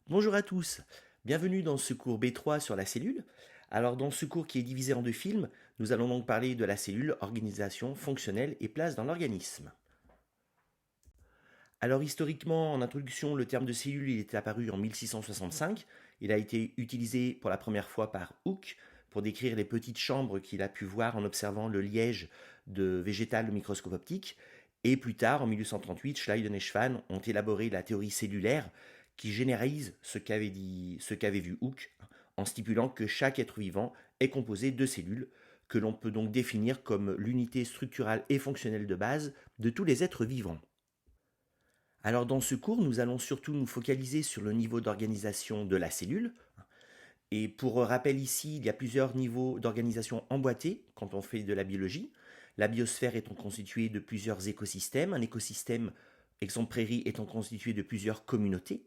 Bonjour à tous, bienvenue dans ce cours B3 sur la cellule. Alors dans ce cours qui est divisé en deux films, nous allons donc parler de la cellule, organisation fonctionnelle et place dans l'organisme. Alors historiquement, en introduction, le terme de cellule il est apparu en 1665. Il a été utilisé pour la première fois par Hooke pour décrire les petites chambres qu'il a pu voir en observant le liège de végétal au microscope optique. Et plus tard, en 1838, Schleiden et Schwann ont élaboré la théorie cellulaire qui généralise ce qu'avait vu Hooke en stipulant que chaque être vivant est composé de cellules que l'on peut donc définir comme l'unité structurale et fonctionnelle de base de tous les êtres vivants. Alors dans ce cours, nous allons surtout nous focaliser sur le niveau d'organisation de la cellule. Et pour rappel ici, il y a plusieurs niveaux d'organisation emboîtés quand on fait de la biologie. La biosphère étant constituée de plusieurs écosystèmes. Un écosystème, exemple prairie, étant constitué de plusieurs communautés.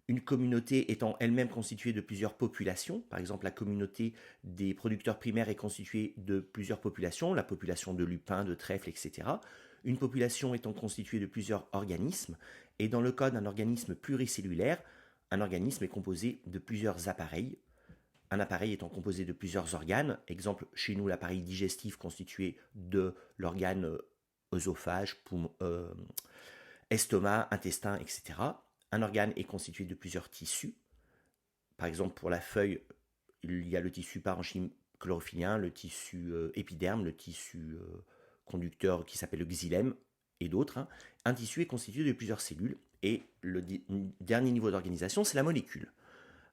Une communauté étant elle-même constituée de plusieurs populations. Par exemple, la communauté des producteurs primaires est constituée de plusieurs populations, la population de lupins, de trèfles, etc. Une population étant constituée de plusieurs organismes. Et dans le cas d'un organisme pluricellulaire, un organisme est composé de plusieurs appareils. Un appareil étant composé de plusieurs organes, exemple chez nous l'appareil digestif constitué de l'organe œsophage, estomac, intestin, etc. Un organe est constitué de plusieurs tissus. Par exemple, pour la feuille, il y a le tissu parenchyme chlorophyllien, le tissu épiderme, le tissu conducteur qui s'appelle le xylème et d'autres. Hein. Un tissu est constitué de plusieurs cellules et le dernier niveau d'organisation, c'est la molécule.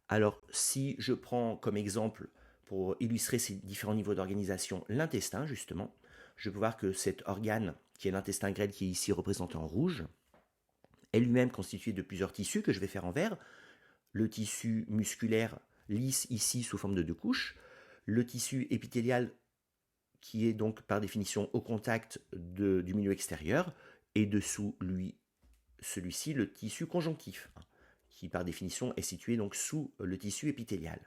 Alors, si je prends comme exemple, pour illustrer ces différents niveaux d'organisation, l'intestin, justement, je peux voir que cet organe, qui est l'intestin grêle, qui est ici représenté en rouge, est lui-même constitué de plusieurs tissus que je vais faire en vert. Le tissu musculaire lisse ici sous forme de deux couches, le tissu épithélial qui est donc par définition au contact du milieu extérieur, et dessous lui, celui-ci, le tissu conjonctif, qui par définition est situé donc sous le tissu épithélial.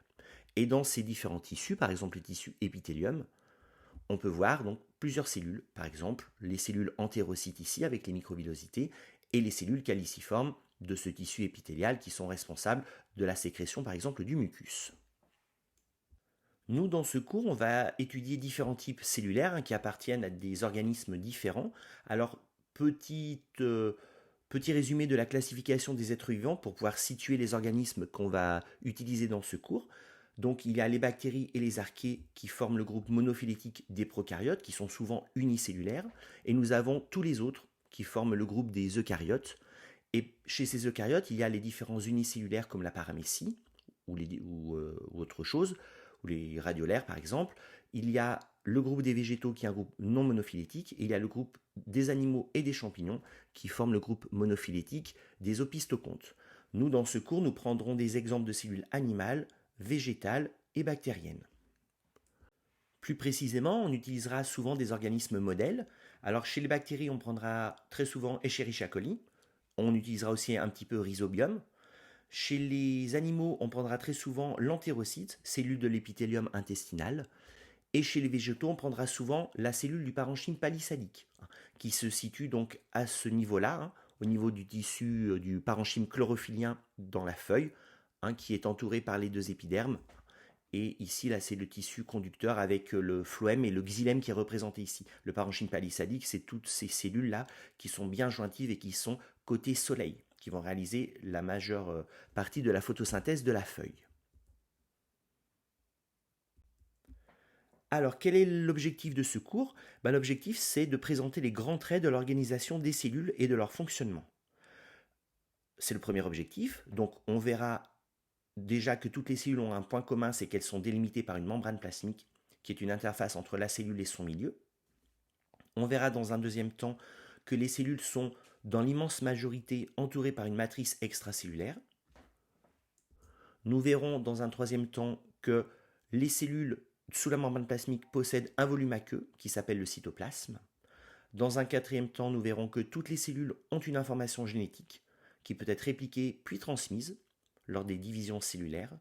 Et dans ces différents tissus, par exemple le tissu épithélium, on peut voir donc plusieurs cellules, par exemple les cellules entérocytes ici avec les microvillosités et les cellules caliciformes de ce tissu épithélial qui sont responsables de la sécrétion par exemple du mucus. Nous, dans ce cours, on va étudier différents types cellulaires qui appartiennent à des organismes différents. Alors, petit résumé de la classification des êtres vivants pour pouvoir situer les organismes qu'on va utiliser dans ce cours. Donc, il y a les bactéries et les archées qui forment le groupe monophylétique des prokaryotes, qui sont souvent unicellulaires. Et nous avons tous les autres qui forment le groupe des eucaryotes. Et chez ces eucaryotes, il y a les différents unicellulaires comme la paramécie ou autre chose, ou les radiolaires par exemple. Il y a le groupe des végétaux qui est un groupe non monophylétique, et il y a le groupe des animaux et des champignons qui forment le groupe monophylétique des opisthocondtes. Nous, dans ce cours, nous prendrons des exemples de cellules animales, végétales et bactériennes. Plus précisément, on utilisera souvent des organismes modèles. Alors chez les bactéries, on prendra très souvent Escherichia coli. On utilisera aussi un petit peu Rhizobium. Chez les animaux, on prendra très souvent l'entérocyte, cellule de l'épithélium intestinal. Et chez les végétaux, on prendra souvent la cellule du parenchyme palisadique, qui se situe donc à ce niveau-là, au niveau du tissu du parenchyme chlorophyllien dans la feuille, qui est entouré par les deux épidermes. Et ici, là, c'est le tissu conducteur avec le phloème et le xylème qui est représenté ici. Le parenchyme palisadique, c'est toutes ces cellules-là qui sont bien jointives et qui sont côté soleil, qui vont réaliser la majeure partie de la photosynthèse de la feuille. Alors, quel est l'objectif de ce cours? L'objectif, c'est de présenter les grands traits de l'organisation des cellules et de leur fonctionnement. C'est le premier objectif. Donc, on verra déjà que toutes les cellules ont un point commun, c'est qu'elles sont délimitées par une membrane plasmique, qui est une interface entre la cellule et son milieu. On verra dans un deuxième temps que les cellules sont, dans l'immense majorité, entourées par une matrice extracellulaire. Nous verrons dans un troisième temps que les cellules sous la membrane plasmique possèdent un volume aqueux qui s'appelle le cytoplasme. Dans un quatrième temps, nous verrons que toutes les cellules ont une information génétique qui peut être répliquée puis transmise lors des divisions cellulaires.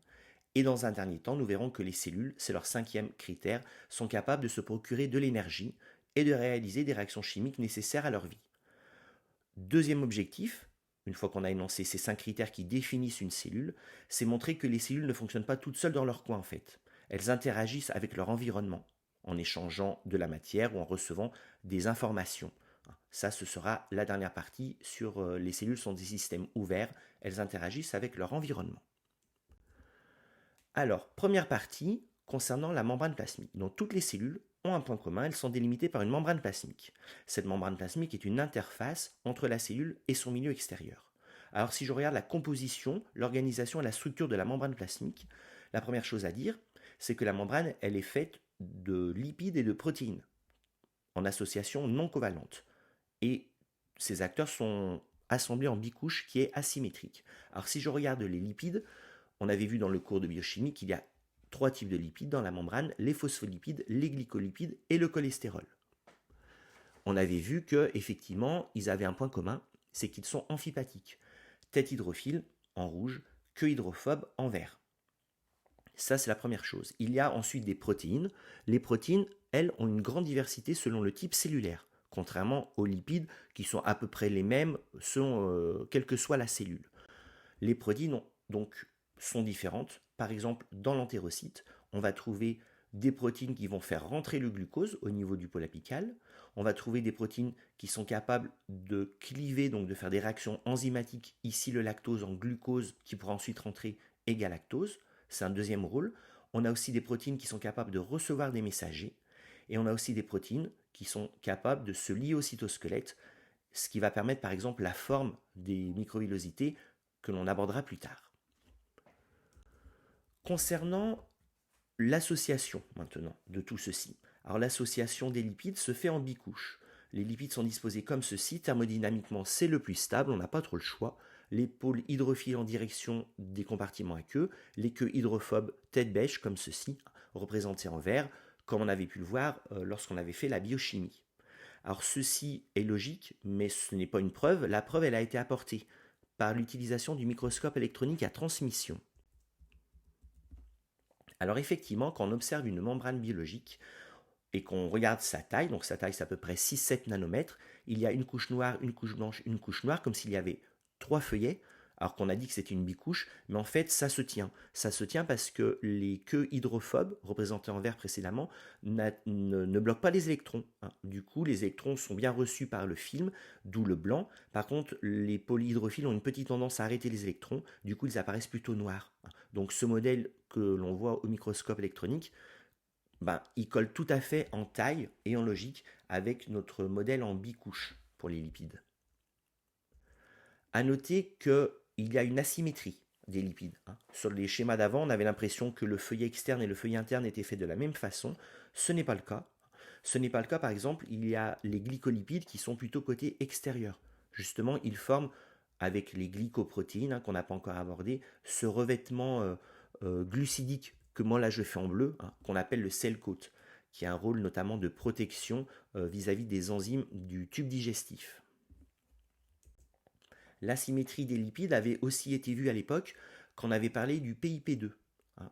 Et dans un dernier temps, nous verrons que les cellules, c'est leur cinquième critère, sont capables de se procurer de l'énergie et de réaliser des réactions chimiques nécessaires à leur vie. Deuxième objectif, une fois qu'on a énoncé ces 5 critères qui définissent une cellule, c'est montrer que les cellules ne fonctionnent pas toutes seules dans leur coin en fait. Elles interagissent avec leur environnement, en échangeant de la matière ou en recevant des informations. Ça, ce sera la dernière partie sur les cellules sont des systèmes ouverts, elles interagissent avec leur environnement. Alors, première partie concernant la membrane plasmique. Donc toutes les cellules ont un point commun, elles sont délimitées par une membrane plasmique. Cette membrane plasmique est une interface entre la cellule et son milieu extérieur. Alors si je regarde la composition, l'organisation et la structure de la membrane plasmique, la première chose à dire, c'est que la membrane, elle est faite de lipides et de protéines en association non covalente. Et ces acteurs sont assemblés en bicouche qui est asymétrique. Alors si je regarde les lipides, on avait vu dans le cours de biochimie qu'il y a 3 types de lipides dans la membrane, les phospholipides, les glycolipides et le cholestérol. On avait vu qu'effectivement, ils avaient un point commun, c'est qu'ils sont amphipathiques. Tête hydrophile en rouge, queue hydrophobe en vert. Ça, c'est la première chose. Il y a ensuite des protéines. Les protéines, elles, ont une grande diversité selon le type cellulaire, contrairement aux lipides qui sont à peu près les mêmes quelle que soit la cellule. Les protéines donc sont différentes. Par exemple, dans l'entérocyte, on va trouver des protéines qui vont faire rentrer le glucose au niveau du pôle apical. On va trouver des protéines qui sont capables de cliver, donc de faire des réactions enzymatiques, ici le lactose en glucose qui pourra ensuite rentrer et galactose. C'est un deuxième rôle. On a aussi des protéines qui sont capables de recevoir des messagers. Et on a aussi des protéines qui sont capables de se lier au cytosquelette, ce qui va permettre par exemple la forme des microvillosités que l'on abordera plus tard. Concernant l'association maintenant de tout ceci. Alors l'association des lipides se fait en bicouche. Les lipides sont disposés comme ceci, thermodynamiquement c'est le plus stable, on n'a pas trop le choix. Les pôles hydrophiles en direction des compartiments à queue, les queues hydrophobes tête bêche comme ceci, représentés en vert, comme on avait pu le voir lorsqu'on avait fait la biochimie. Alors ceci est logique, mais ce n'est pas une preuve, la preuve elle a été apportée par l'utilisation du microscope électronique à transmission. Alors effectivement, quand on observe une membrane biologique et qu'on regarde sa taille, donc sa taille c'est à peu près 6-7 nanomètres, il y a une couche noire, une couche blanche, une couche noire, comme s'il y avait 3 feuillets, alors qu'on a dit que c'était une bicouche, mais en fait ça se tient. Ça se tient parce que les queues hydrophobes, représentées en vert précédemment, ne bloquent pas les électrons. Du coup, les électrons sont bien reçus par le film, d'où le blanc. Par contre, les polyhydrophiles ont une petite tendance à arrêter les électrons, du coup ils apparaissent plutôt noirs. Donc ce modèle que l'on voit au microscope électronique, il colle tout à fait en taille et en logique avec notre modèle en bicouche pour les lipides. A noter qu'il y a une asymétrie des lipides. Sur les schémas d'avant, on avait l'impression que le feuillet externe et le feuillet interne étaient faits de la même façon. Ce n'est pas le cas. Ce n'est pas le cas, par exemple, il y a les glycolipides qui sont plutôt côté extérieur. Justement, ils forment, avec les glycoprotéines qu'on n'a pas encore abordé, ce revêtement glucidique que moi là je fais en bleu, qu'on appelle le cell coat, qui a un rôle notamment de protection vis-à-vis des enzymes du tube digestif. L'asymétrie des lipides avait aussi été vue à l'époque quand on avait parlé du PIP2,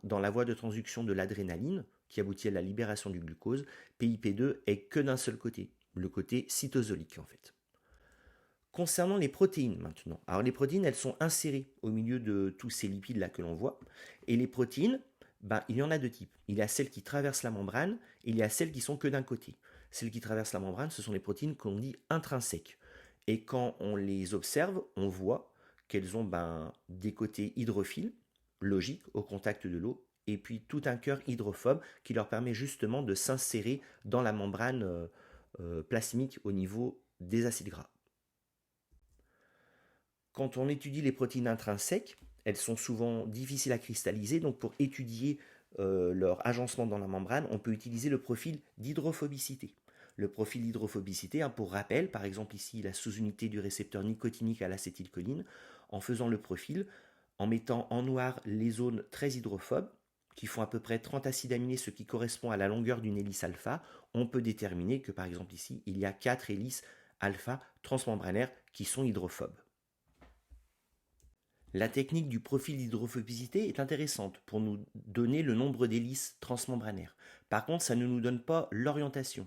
dans la voie de transduction de l'adrénaline, qui aboutit à la libération du glucose. PIP2 est que d'un seul côté, le côté cytosolique en fait. Concernant les protéines maintenant. Alors les protéines, elles sont insérées au milieu de tous ces lipides là que l'on voit. Et les protéines, il y en a deux types. Il y a celles qui traversent la membrane et il y a celles qui sont que d'un côté. Celles qui traversent la membrane, ce sont les protéines qu'on dit intrinsèques. Et quand on les observe, on voit qu'elles ont des côtés hydrophiles, logiques, au contact de l'eau, et puis tout un cœur hydrophobe qui leur permet justement de s'insérer dans la membrane plasmique au niveau des acides gras. Quand on étudie les protéines intrinsèques, elles sont souvent difficiles à cristalliser, donc pour étudier leur agencement dans la membrane, on peut utiliser le profil d'hydrophobicité. Le profil d'hydrophobicité, pour rappel, par exemple ici la sous-unité du récepteur nicotinique à l'acétylcholine, en faisant le profil, en mettant en noir les zones très hydrophobes, qui font à peu près 30 acides aminés, ce qui correspond à la longueur d'une hélice alpha, on peut déterminer que par exemple ici, il y a 4 hélices alpha transmembranaires qui sont hydrophobes. La technique du profil d'hydrophobicité est intéressante pour nous donner le nombre d'hélices transmembranaires. Par contre, ça ne nous donne pas l'orientation.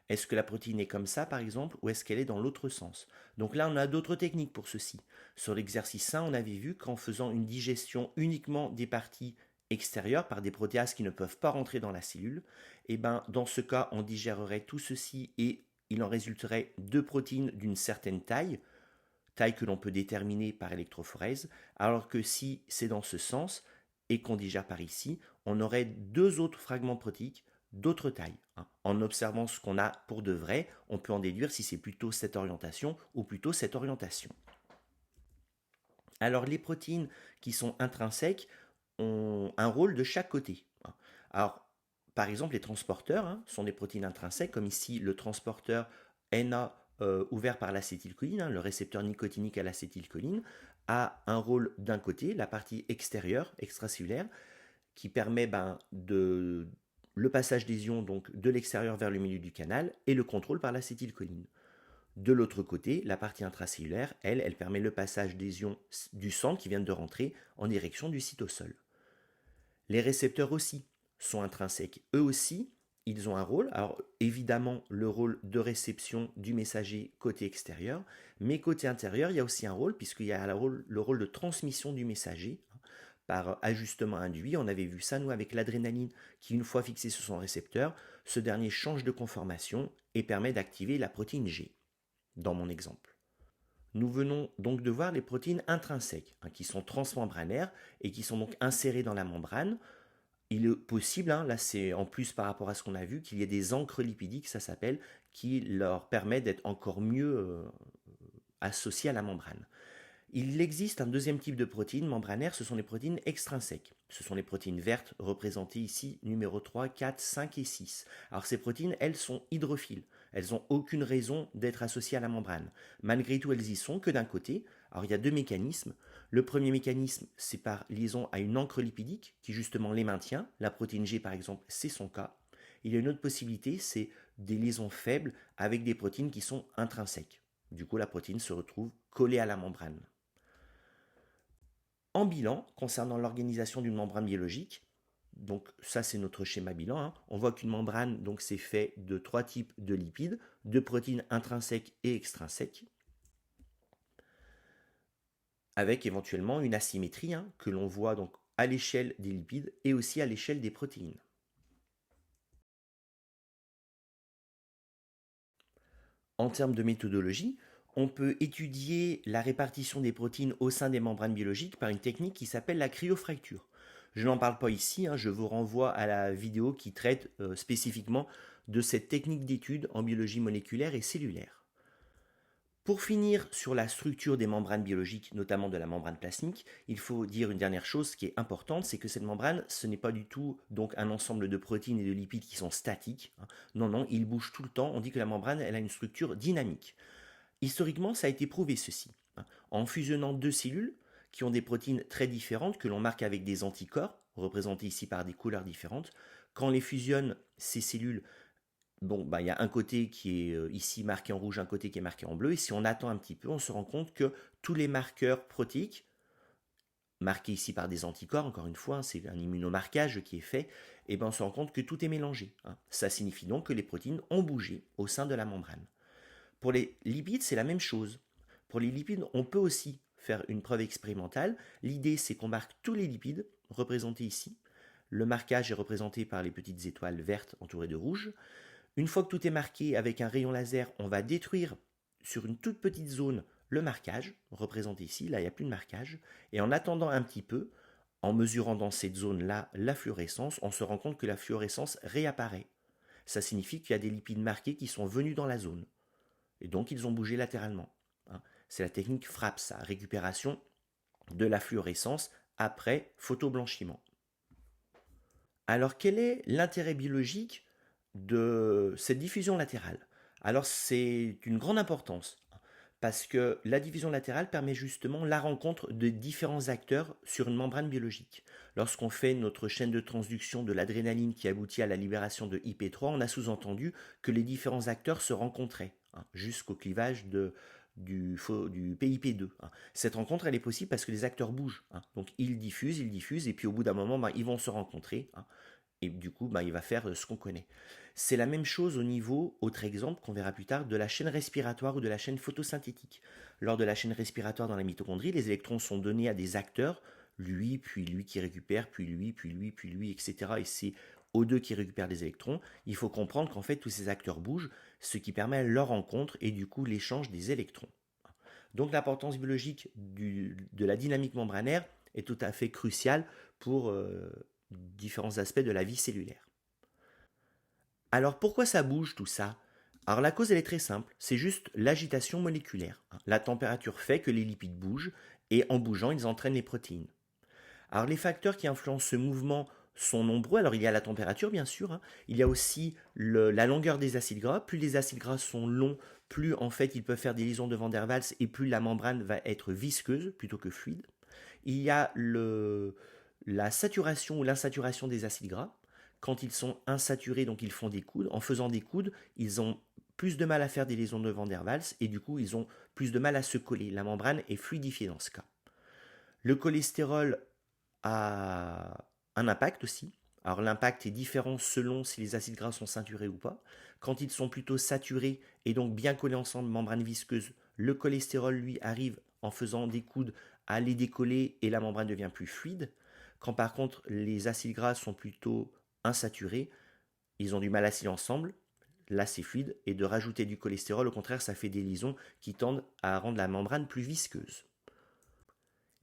Est-ce que la protéine est comme ça, par exemple, ou est-ce qu'elle est dans l'autre sens? Donc là, on a d'autres techniques pour ceci. Sur l'exercice 1, on avait vu qu'en faisant une digestion uniquement des parties extérieures par des protéases qui ne peuvent pas rentrer dans la cellule, et ben, dans ce cas, on digérerait tout ceci et il en résulterait deux protéines d'une certaine taille, taille que l'on peut déterminer par électrophorèse, alors que si c'est dans ce sens et qu'on digère par ici, on aurait deux autres fragments protéiques d'autres tailles. En observant ce qu'on a pour de vrai, on peut en déduire si c'est plutôt cette orientation ou plutôt cette orientation. Alors les protéines qui sont intrinsèques ont un rôle de chaque côté. Alors par exemple les transporteurs sont des protéines intrinsèques, comme ici le transporteur NA ouvert par l'acétylcholine, le récepteur nicotinique à l'acétylcholine, a un rôle d'un côté, la partie extérieure, extracellulaire, qui permet le passage des ions donc, de l'extérieur vers le milieu du canal et le contrôle par l'acétylcholine. De l'autre côté, la partie intracellulaire, elle permet le passage des ions du centre qui viennent de rentrer en direction du cytosol. Les récepteurs aussi sont intrinsèques. Eux aussi, ils ont un rôle. Alors évidemment, le rôle de réception du messager côté extérieur, mais côté intérieur, il y a aussi un rôle, puisqu'il y a le rôle de transmission du messager par ajustement induit. On avait vu ça, nous, avec l'adrénaline, qui, une fois fixée sur son récepteur, ce dernier change de conformation et permet d'activer la protéine G, dans mon exemple. Nous venons donc de voir les protéines intrinsèques, qui sont transmembranaires et qui sont donc insérées dans la membrane. Il est possible, là c'est en plus par rapport à ce qu'on a vu, qu'il y ait des encres lipidiques, ça s'appelle, qui leur permet d'être encore mieux associées à la membrane. Il existe un deuxième type de protéines membranaires, ce sont les protéines extrinsèques. Ce sont les protéines vertes, représentées ici numéro 3, 4, 5 et 6. Alors ces protéines, elles sont hydrophiles. Elles n'ont aucune raison d'être associées à la membrane. Malgré tout, elles y sont que d'un côté. Alors il y a deux mécanismes. Le premier mécanisme, c'est par liaison à une encre lipidique qui justement les maintient. La protéine G par exemple, c'est son cas. Il y a une autre possibilité, c'est des liaisons faibles avec des protéines qui sont intrinsèques. Du coup, la protéine se retrouve collée à la membrane. En bilan, concernant l'organisation d'une membrane biologique, donc ça c'est notre schéma bilan, on voit qu'une membrane donc c'est fait de trois types de lipides, de protéines intrinsèques et extrinsèques, avec éventuellement une asymétrie que l'on voit donc à l'échelle des lipides et aussi à l'échelle des protéines. En termes de méthodologie, on peut étudier la répartition des protéines au sein des membranes biologiques par une technique qui s'appelle la cryofracture. Je n'en parle pas ici, je vous renvoie à la vidéo qui traite spécifiquement de cette technique d'étude en biologie moléculaire et cellulaire. Pour finir sur la structure des membranes biologiques, notamment de la membrane plasmique, il faut dire une dernière chose qui est importante, c'est que cette membrane, ce n'est pas du tout donc un ensemble de protéines et de lipides qui sont statiques. Non, non, ils bougent tout le temps. On dit que la membrane, elle a une structure dynamique. Historiquement, ça a été prouvé ceci. En fusionnant deux cellules qui ont des protéines très différentes, que l'on marque avec des anticorps, représentés ici par des couleurs différentes, quand on les fusionne, ces cellules, il y a un côté qui est ici marqué en rouge, un côté qui est marqué en bleu, et si on attend un petit peu, on se rend compte que tous les marqueurs protéiques, marqués ici par des anticorps, encore une fois, c'est un immunomarquage qui est fait, et on se rend compte que tout est mélangé. Ça signifie donc que les protéines ont bougé au sein de la membrane. Pour les lipides, c'est la même chose. Pour les lipides, on peut aussi faire une preuve expérimentale. L'idée, c'est qu'on marque tous les lipides, représentés ici. Le marquage est représenté par les petites étoiles vertes entourées de rouge. Une fois que tout est marqué avec un rayon laser, on va détruire sur une toute petite zone le marquage, représenté ici. Là, il n'y a plus de marquage. Et en attendant un petit peu, en mesurant dans cette zone-là la fluorescence, on se rend compte que la fluorescence réapparaît. Ça signifie qu'il y a des lipides marqués qui sont venus dans la zone. Et donc, ils ont bougé latéralement. C'est la technique FRAPS, récupération de la fluorescence après photoblanchiment. Alors, quel est l'intérêt biologique de cette diffusion latérale? Alors, c'est une grande importance parce que la diffusion latérale permet justement la rencontre de différents acteurs sur une membrane biologique. Lorsqu'on fait notre chaîne de transduction de l'adrénaline qui aboutit à la libération de IP3, on a sous-entendu que les différents acteurs se rencontraient jusqu'au clivage du PIP2. Cette rencontre, elle est possible parce que les acteurs bougent. Donc ils diffusent, et puis au bout d'un moment, ils vont se rencontrer. et du coup, il va faire ce qu'on connaît. C'est la même chose au niveau, autre exemple qu'on verra plus tard, de la chaîne respiratoire ou de la chaîne photosynthétique. Lors de la chaîne respiratoire dans la mitochondrie, les électrons sont donnés à des acteurs, lui, puis lui qui récupère, puis lui, puis lui, puis lui, etc. Et c'est O2 qui récupère des électrons. Il faut comprendre qu'en fait, tous ces acteurs bougent, ce qui permet leur rencontre et du coup l'échange des électrons. Donc l'importance biologique de la dynamique membranaire est tout à fait cruciale pour différents aspects de la vie cellulaire. Alors pourquoi ça bouge tout ça? Alors la cause elle est très simple, c'est juste l'agitation moléculaire. La température fait que les lipides bougent et en bougeant ils entraînent les protéines. Alors les facteurs qui influencent ce mouvement sont nombreux. Alors il y a la température bien sûr, il y a aussi la longueur des acides gras. Plus les acides gras sont longs, plus en fait ils peuvent faire des liaisons de Van der Waals et plus la membrane va être visqueuse plutôt que fluide. Il y a la saturation ou l'insaturation des acides gras. Quand ils sont insaturés, donc ils font des coudes. En faisant des coudes, ils ont plus de mal à faire des liaisons de Van der Waals et du coup ils ont plus de mal à se coller. La membrane est fluidifiée dans ce cas. Le cholestérol a un impact aussi. Alors l'impact est différent selon si les acides gras sont saturés ou pas. Quand ils sont plutôt saturés et donc bien collés ensemble, membrane visqueuse, le cholestérol lui arrive en faisant des coudes à les décoller et la membrane devient plus fluide. Quand par contre les acides gras sont plutôt insaturés, ils ont du mal à s'y ensemble, là c'est fluide, et de rajouter du cholestérol, au contraire, ça fait des liaisons qui tendent à rendre la membrane plus visqueuse.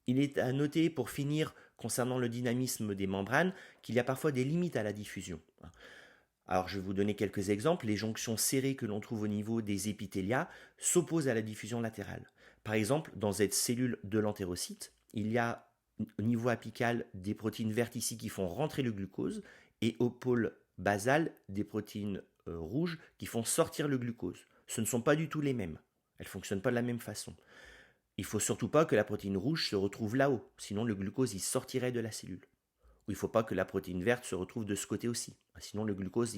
Il est à noter pour finir concernant le dynamisme des membranes qu'il y a parfois des limites à la diffusion. Alors je vais vous donner quelques exemples. Les jonctions serrées que l'on trouve au niveau des épithélias s'opposent à la diffusion latérale. Par exemple, dans cette cellule de l'entérocyte, il y a au niveau apical des protéines vertes ici qui font rentrer le glucose et au pôle basal des protéines rouges qui font sortir le glucose. Ce ne sont pas du tout les mêmes. Elles ne fonctionnent pas de la même façon. Il ne faut surtout pas que la protéine rouge se retrouve là-haut, sinon le glucose il sortirait de la cellule. Ou il ne faut pas que la protéine verte se retrouve de ce côté aussi, sinon le glucose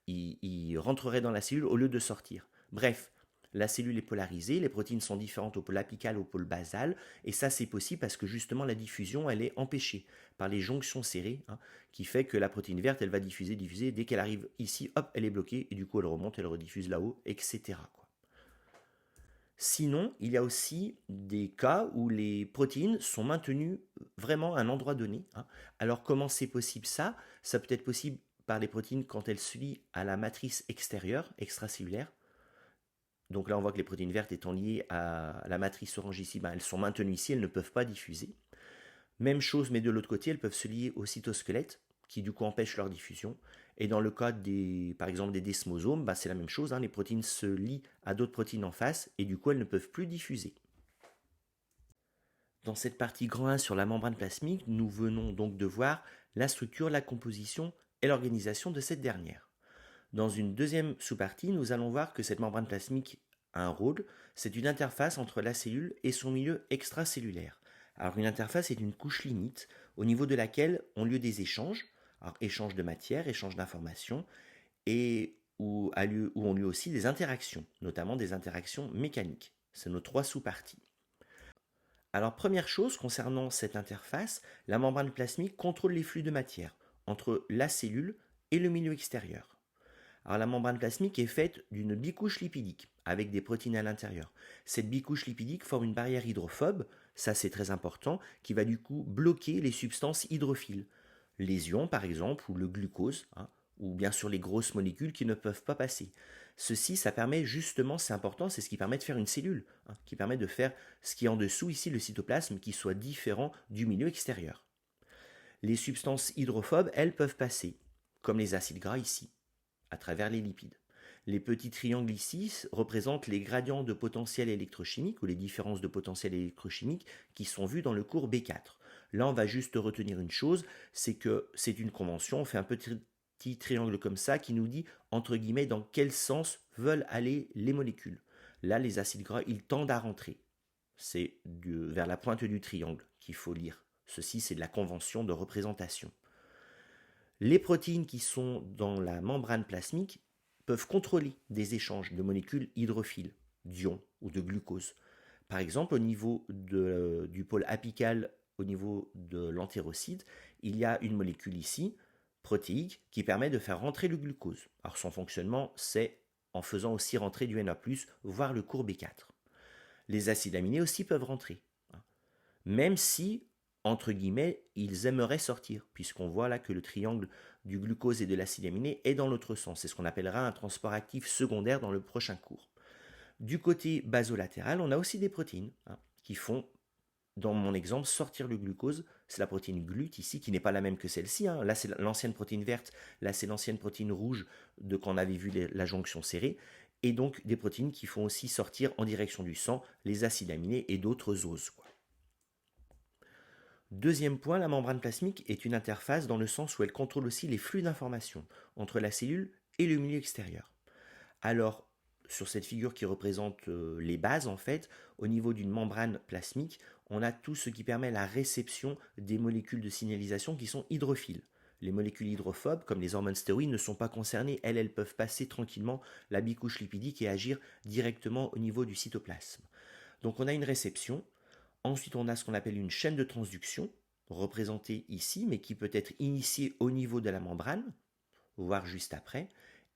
il rentrerait dans la cellule au lieu de sortir. Bref, la cellule est polarisée, les protéines sont différentes au pôle apical, au pôle basal, et ça c'est possible parce que justement la diffusion elle est empêchée par les jonctions serrées, qui fait que la protéine verte elle va diffuser, dès qu'elle arrive ici, hop, elle est bloquée, et du coup elle remonte, elle rediffuse là-haut, etc. Sinon, il y a aussi des cas où les protéines sont maintenues vraiment à un endroit donné. Alors comment c'est possible ça? Ça peut être possible par les protéines quand elles se lient à la matrice extérieure, extracellulaire. Donc là, on voit que les protéines vertes étant liées à la matrice orange ici, elles sont maintenues ici, elles ne peuvent pas diffuser. Même chose, mais de l'autre côté, elles peuvent se lier au cytosquelette, qui du coup empêche leur diffusion. Et dans le cas par exemple des desmosomes, c'est la même chose, les protéines se lient à d'autres protéines en face, et du coup elles ne peuvent plus diffuser. Dans cette partie grand 1 sur la membrane plasmique, nous venons donc de voir la structure, la composition et l'organisation de cette dernière. Dans une deuxième sous-partie, nous allons voir que cette membrane plasmique a un rôle, c'est une interface entre la cellule et son milieu extracellulaire. Alors une interface est une couche limite au niveau de laquelle ont lieu des échanges, alors échange de matière, échange d'informations, et où ont lieu aussi des interactions, notamment des interactions mécaniques. C'est nos trois sous-parties. Alors première chose concernant cette interface, la membrane plasmique contrôle les flux de matière entre la cellule et le milieu extérieur. Alors la membrane plasmique est faite d'une bicouche lipidique avec des protéines à l'intérieur. Cette bicouche lipidique forme une barrière hydrophobe, ça c'est très important, qui va du coup bloquer les substances hydrophiles, les ions par exemple, ou le glucose, ou bien sûr les grosses molécules qui ne peuvent pas passer. Ceci, ça permet justement, c'est important, c'est ce qui permet de faire une cellule, qui permet de faire ce qui est en dessous ici, le cytoplasme, qui soit différent du milieu extérieur. Les substances hydrophobes, elles peuvent passer, comme les acides gras ici, à travers les lipides. Les petits triangles ici représentent les gradients de potentiel électrochimique ou les différences de potentiel électrochimique qui sont vues dans le cours B4. Là, on va juste retenir une chose, c'est que c'est une convention, on fait un petit triangle comme ça qui nous dit, entre guillemets, dans quel sens veulent aller les molécules. Là, les acides gras, ils tendent à rentrer. C'est vers la pointe du triangle qu'il faut lire. Ceci, c'est de la convention de représentation. Les protéines qui sont dans la membrane plasmique peuvent contrôler des échanges de molécules hydrophiles, d'ions ou de glucose. Par exemple, au niveau du pôle apical, au niveau de l'entérocyte, il y a une molécule ici, protéique qui permet de faire rentrer le glucose. Alors son fonctionnement, c'est en faisant aussi rentrer du Na+, voire le court B4. Les acides aminés aussi peuvent rentrer, hein. Même si, entre guillemets, ils aimeraient sortir, puisqu'on voit là que le triangle du glucose et de l'acide aminé est dans l'autre sens. C'est ce qu'on appellera un transport actif secondaire dans le prochain cours. Du côté basolatéral, on a aussi des protéines, hein, qui font, dans mon exemple, sortir le glucose. C'est la protéine GLUT ici, qui n'est pas la même que celle-ci, hein. Là, c'est l'ancienne protéine verte, là, c'est l'ancienne protéine rouge de quand on avait vu la jonction serrée. Et donc des protéines qui font aussi sortir en direction du sang les acides aminés et d'autres oses, quoi. Deuxième point, la membrane plasmique est une interface dans le sens où elle contrôle aussi les flux d'informations entre la cellule et le milieu extérieur. Alors, sur cette figure qui représente les bases, en fait, au niveau d'une membrane plasmique, on a tout ce qui permet la réception des molécules de signalisation qui sont hydrophiles. Les molécules hydrophobes, comme les hormones stéroïdes, ne sont pas concernées. Elles peuvent passer tranquillement la bicouche lipidique et agir directement au niveau du cytoplasme. Donc on a une réception. Ensuite, on a ce qu'on appelle une chaîne de transduction, représentée ici, mais qui peut être initiée au niveau de la membrane, voire juste après.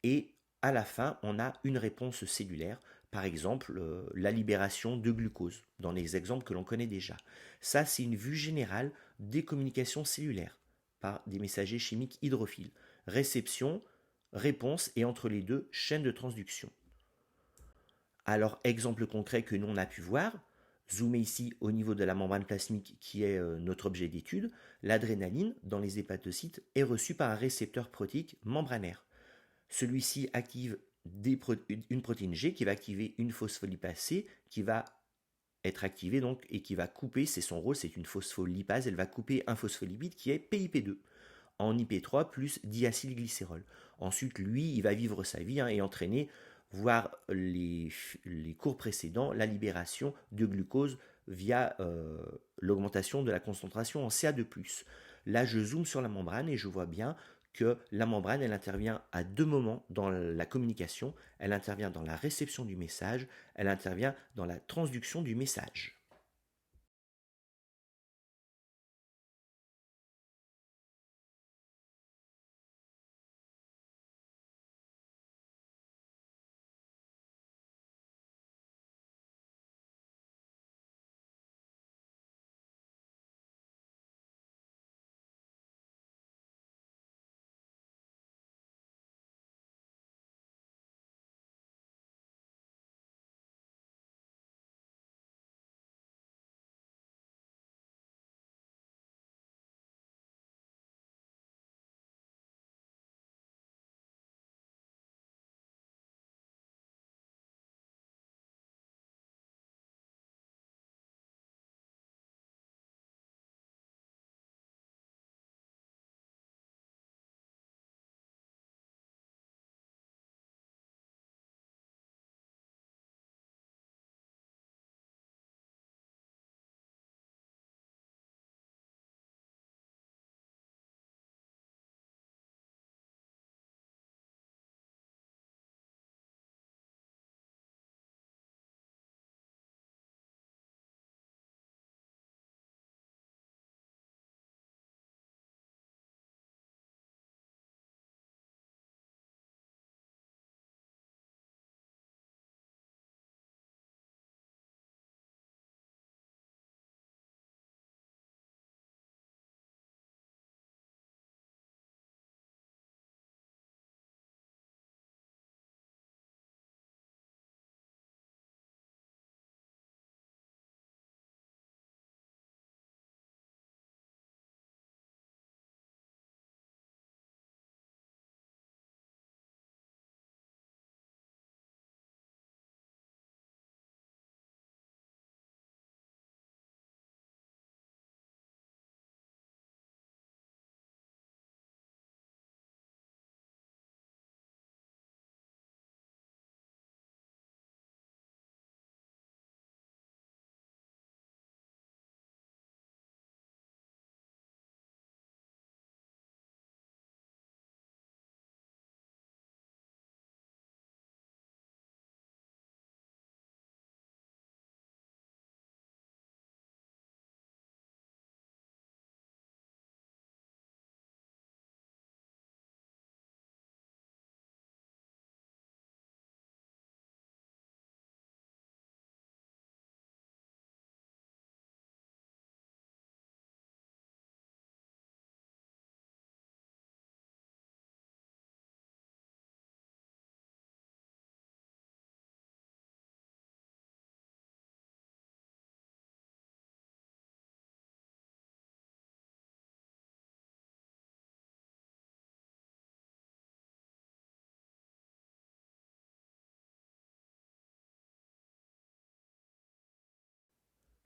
Et à la fin, on a une réponse cellulaire, par exemple la libération de glucose, dans les exemples que l'on connaît déjà. Ça, c'est une vue générale des communications cellulaires par des messagers chimiques hydrophiles. Réception, réponse et entre les deux, chaîne de transduction. Alors, exemple concret que nous on a pu voir, zoomer ici au niveau de la membrane plasmique qui est notre objet d'étude, l'adrénaline dans les hépatocytes est reçue par un récepteur protéique membranaire. Celui-ci active une protéine G qui va activer une phospholipase C qui va être activée donc et qui va couper, c'est son rôle, c'est une phospholipase, elle va couper un phospholipide qui est PIP2 en IP3 plus diacylglycérol. Ensuite, lui, il va vivre sa vie, hein, et entraîner, voire les cours précédents, la libération de glucose via l'augmentation de la concentration en Ca2+. Là, je zoome sur la membrane et je vois bien que la membrane, elle intervient à deux moments dans la communication. Elle intervient dans la réception du message, elle intervient dans la transduction du message.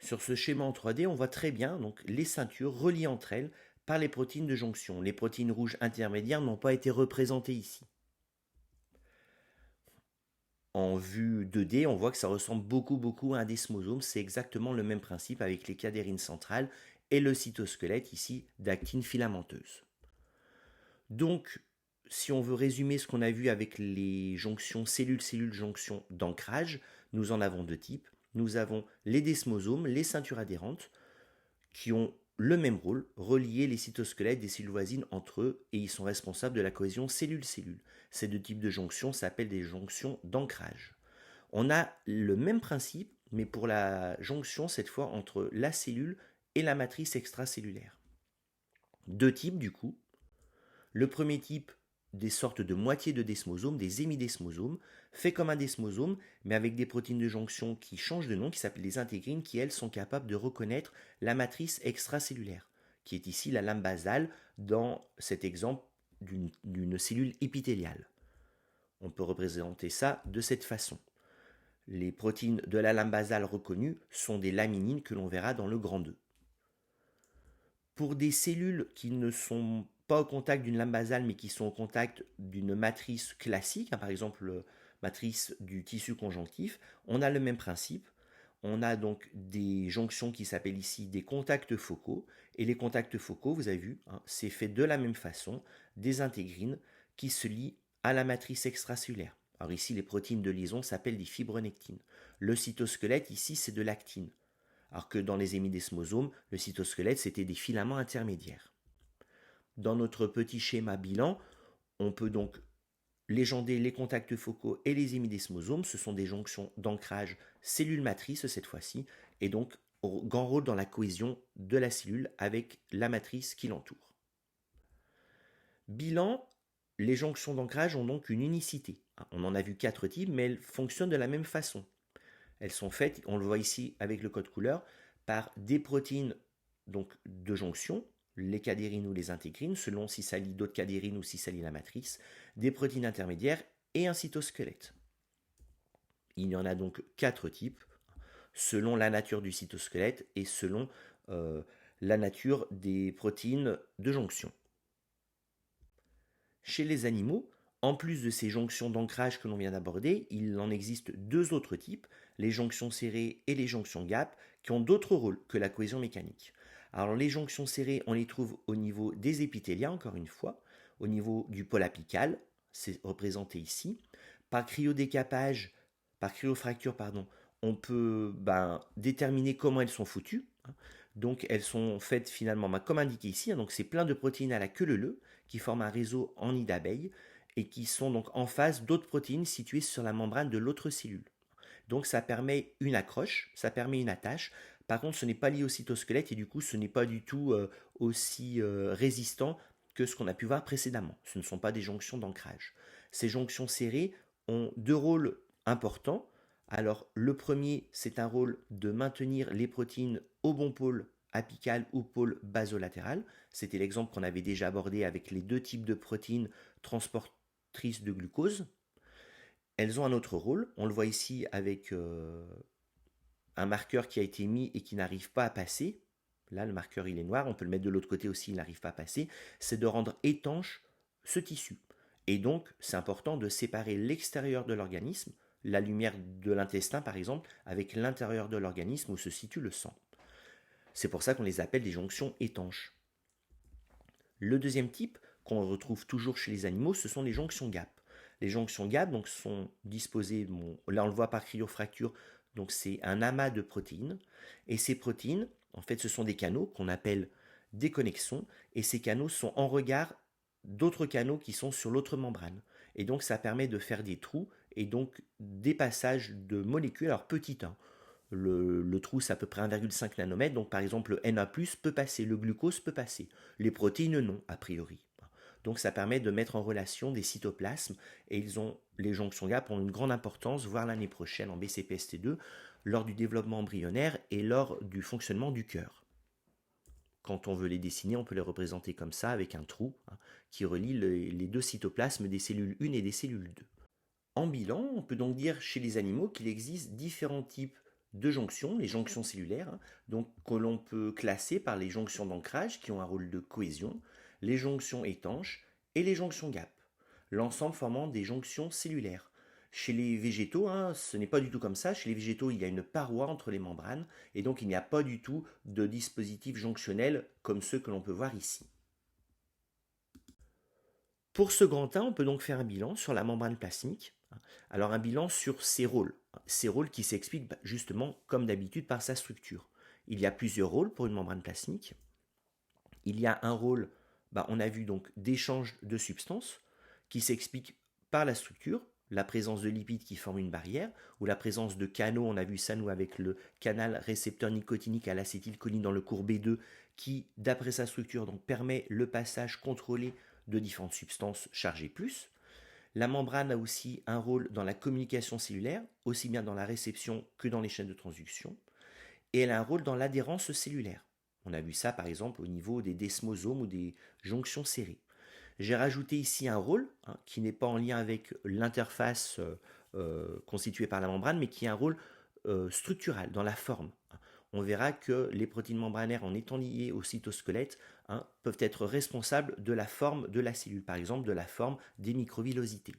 Sur ce schéma en 3D, on voit très bien donc, les ceintures reliées entre elles par les protéines de jonction. Les protéines rouges intermédiaires n'ont pas été représentées ici. En vue 2D, on voit que ça ressemble beaucoup à un desmosome. C'est exactement le même principe avec les cadérines centrales et le cytosquelette ici d'actine filamenteuse. Donc, si on veut résumer ce qu'on a vu avec les jonctions cellule-cellule jonction d'ancrage, nous en avons deux types. Nous avons les desmosomes, les ceintures adhérentes, qui ont le même rôle, relier les cytosquelettes des cellules voisines entre eux, et ils sont responsables de la cohésion cellule-cellule. Ces deux types de jonctions s'appellent des jonctions d'ancrage. On a le même principe, mais pour la jonction cette fois entre la cellule et la matrice extracellulaire. Deux types du coup. Le premier type, des sortes de moitiés de desmosomes, des hémidesmosomes, fait comme un desmosome, mais avec des protéines de jonction qui changent de nom, qui s'appellent les intégrines, qui elles sont capables de reconnaître la matrice extracellulaire, qui est ici la lame basale dans cet exemple d'une cellule épithéliale. On peut représenter ça de cette façon. Les protéines de la lame basale reconnues sont des laminines que l'on verra dans le grand 2. Pour des cellules qui ne sont pas au contact d'une lame basale, mais qui sont au contact d'une matrice classique, par exemple matrice du tissu conjonctif, on a le même principe. On a donc des jonctions qui s'appellent ici des contacts focaux. Et les contacts focaux, vous avez vu, c'est fait de la même façon, des intégrines qui se lient à la matrice extracellulaire. Alors ici, les protéines de liaison s'appellent des fibronectines. Le cytosquelette, ici, c'est de l'actine. Alors que dans les hémidesmosomes, le cytosquelette, c'était des filaments intermédiaires. Dans notre petit schéma bilan, on peut donc légender les contacts focaux et les hémidesmosomes. Ce sont des jonctions d'ancrage cellule-matrice cette fois-ci, et donc grand rôle dans la cohésion de la cellule avec la matrice qui l'entoure. Bilan, les jonctions d'ancrage ont donc une unicité. On en a vu 4 types, mais elles fonctionnent de la même façon. Elles sont faites, on le voit ici avec le code couleur, par des protéines donc, de jonction, les cadérines ou les intégrines, selon si ça lie d'autres cadérines ou si ça lie la matrice, des protéines intermédiaires et un cytosquelette. Il y en a donc 4 types, selon la nature du cytosquelette et selon la nature des protéines de jonction. Chez les animaux, en plus de ces jonctions d'ancrage que l'on vient d'aborder, il en existe deux autres types, les jonctions serrées et les jonctions gap, qui ont d'autres rôles que la cohésion mécanique. Alors les jonctions serrées, on les trouve au niveau des épithéliens, encore une fois, au niveau du pôle apical, c'est représenté ici. Par cryodécapage, par cryofracture, on peut déterminer comment elles sont foutues. Donc elles sont faites finalement comme indiqué ici, donc c'est plein de protéines à la queue leu qui forment un réseau en nid d'abeille et qui sont donc en face d'autres protéines situées sur la membrane de l'autre cellule. Donc ça permet une accroche, ça permet une attache. Par contre, ce n'est pas lié au cytosquelette et du coup, ce n'est pas du tout aussi résistant que ce qu'on a pu voir précédemment. Ce ne sont pas des jonctions d'ancrage. Ces jonctions serrées ont deux rôles importants. Alors, le premier, c'est un rôle de maintenir les protéines au bon pôle apical ou pôle basolatéral. C'était l'exemple qu'on avait déjà abordé avec les deux types de protéines transportrices de glucose. Elles ont un autre rôle. On le voit ici avec un marqueur qui a été mis et qui n'arrive pas à passer. Là, le marqueur, il est noir. On peut le mettre de l'autre côté aussi, il n'arrive pas à passer. C'est de rendre étanche ce tissu. Et donc, c'est important de séparer l'extérieur de l'organisme, la lumière de l'intestin par exemple, avec l'intérieur de l'organisme où se situe le sang. C'est pour ça qu'on les appelle des jonctions étanches. Le deuxième type, qu'on retrouve toujours chez les animaux, ce sont les jonctions gap. Les jonctions gap donc, sont disposées, là on le voit par cryofracture, donc c'est un amas de protéines. Et ces protéines, en fait, ce sont des canaux qu'on appelle des connexions, et ces canaux sont en regard d'autres canaux qui sont sur l'autre membrane. Et donc ça permet de faire des trous et donc des passages de molécules, alors petites. Le trou, c'est à peu près 1,5 nanomètre, donc par exemple le Na+, peut passer, le glucose peut passer. Les protéines, non, a priori. Donc ça permet de mettre en relation des cytoplasmes, et les jonctions gap ont une grande importance, voire l'année prochaine en BCPST2, lors du développement embryonnaire et lors du fonctionnement du cœur. Quand on veut les dessiner, on peut les représenter comme ça, avec un trou qui relie les deux cytoplasmes des cellules 1 et des cellules 2. En bilan, on peut donc dire chez les animaux qu'il existe différents types deux jonctions, les jonctions cellulaires, hein, donc que l'on peut classer par les jonctions d'ancrage qui ont un rôle de cohésion, les jonctions étanches et les jonctions gap, l'ensemble formant des jonctions cellulaires. Chez les végétaux, hein, ce n'est pas du tout comme ça. Chez les végétaux, il y a une paroi entre les membranes et donc il n'y a pas du tout de dispositif jonctionnel comme ceux que l'on peut voir ici. Pour ce grand 1, on peut donc faire un bilan sur la membrane plasmique. Alors un bilan sur ses rôles qui s'expliquent justement comme d'habitude par sa structure. Il y a plusieurs rôles pour une membrane plasmique. Il y a un rôle, on a vu donc d'échange de substances qui s'explique par la structure, la présence de lipides qui forment une barrière, ou la présence de canaux, on a vu ça nous avec le canal récepteur nicotinique à l'acétylcholine dans le cours B2, qui d'après sa structure donc permet le passage contrôlé de différentes substances chargées plus. La membrane a aussi un rôle dans la communication cellulaire, aussi bien dans la réception que dans les chaînes de transduction, et elle a un rôle dans l'adhérence cellulaire. On a vu ça par exemple au niveau des desmosomes ou des jonctions serrées. J'ai rajouté ici un rôle qui n'est pas en lien avec l'interface constituée par la membrane, mais qui a un rôle structural dans la forme. On verra que les protéines membranaires, en étant liées au cytosquelette, peuvent être responsables de la forme de la cellule, par exemple de la forme des microvillosités.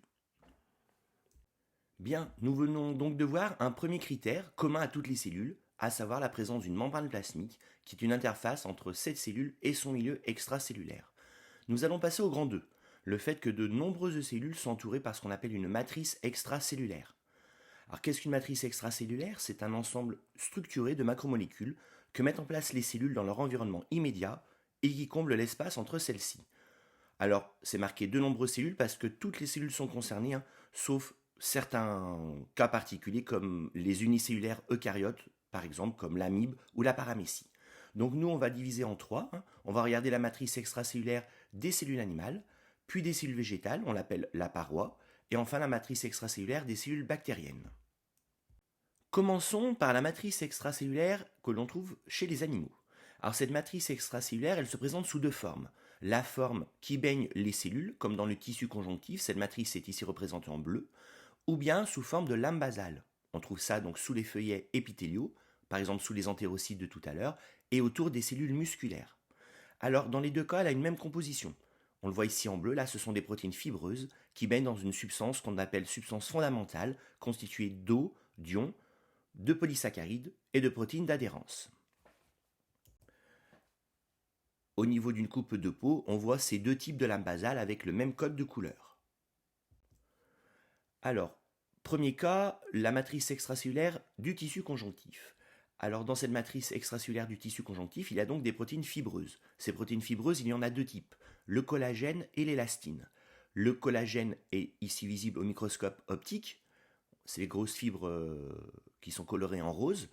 Bien, nous venons donc de voir un premier critère commun à toutes les cellules, à savoir la présence d'une membrane plasmique, qui est une interface entre cette cellule et son milieu extracellulaire. Nous allons passer au grand 2, le fait que de nombreuses cellules sont entourées par ce qu'on appelle une matrice extracellulaire. Alors qu'est-ce qu'une matrice extracellulaire? C'est un ensemble structuré de macromolécules que mettent en place les cellules dans leur environnement immédiat et qui comble l'espace entre celles-ci. Alors c'est marqué de nombreuses cellules parce que toutes les cellules sont concernées, sauf certains cas particuliers comme les unicellulaires eucaryotes, par exemple comme l'amibe ou la paramécie. Donc nous on va diviser en 3, on va regarder la matrice extracellulaire des cellules animales, puis des cellules végétales, on l'appelle la paroi, et enfin la matrice extracellulaire des cellules bactériennes. Commençons par la matrice extracellulaire que l'on trouve chez les animaux. Alors cette matrice extracellulaire, elle se présente sous deux formes. La forme qui baigne les cellules, comme dans le tissu conjonctif, cette matrice est ici représentée en bleu, ou bien sous forme de lame basale. On trouve ça donc sous les feuillets épithéliaux, par exemple sous les entérocytes de tout à l'heure, et autour des cellules musculaires. Alors dans les deux cas, elle a une même composition. On le voit ici en bleu, là ce sont des protéines fibreuses qui baignent dans une substance qu'on appelle substance fondamentale, constituée d'eau, d'ions, de polysaccharides et de protéines d'adhérence. Au niveau d'une coupe de peau, on voit ces deux types de lames basales avec le même code de couleur. Alors, premier cas, la matrice extracellulaire du tissu conjonctif. Alors dans cette matrice extracellulaire du tissu conjonctif, il y a donc des protéines fibreuses. Ces protéines fibreuses, il y en a deux types, le collagène et l'élastine. Le collagène est ici visible au microscope optique, c'est les grosses fibres qui sont colorées en rose.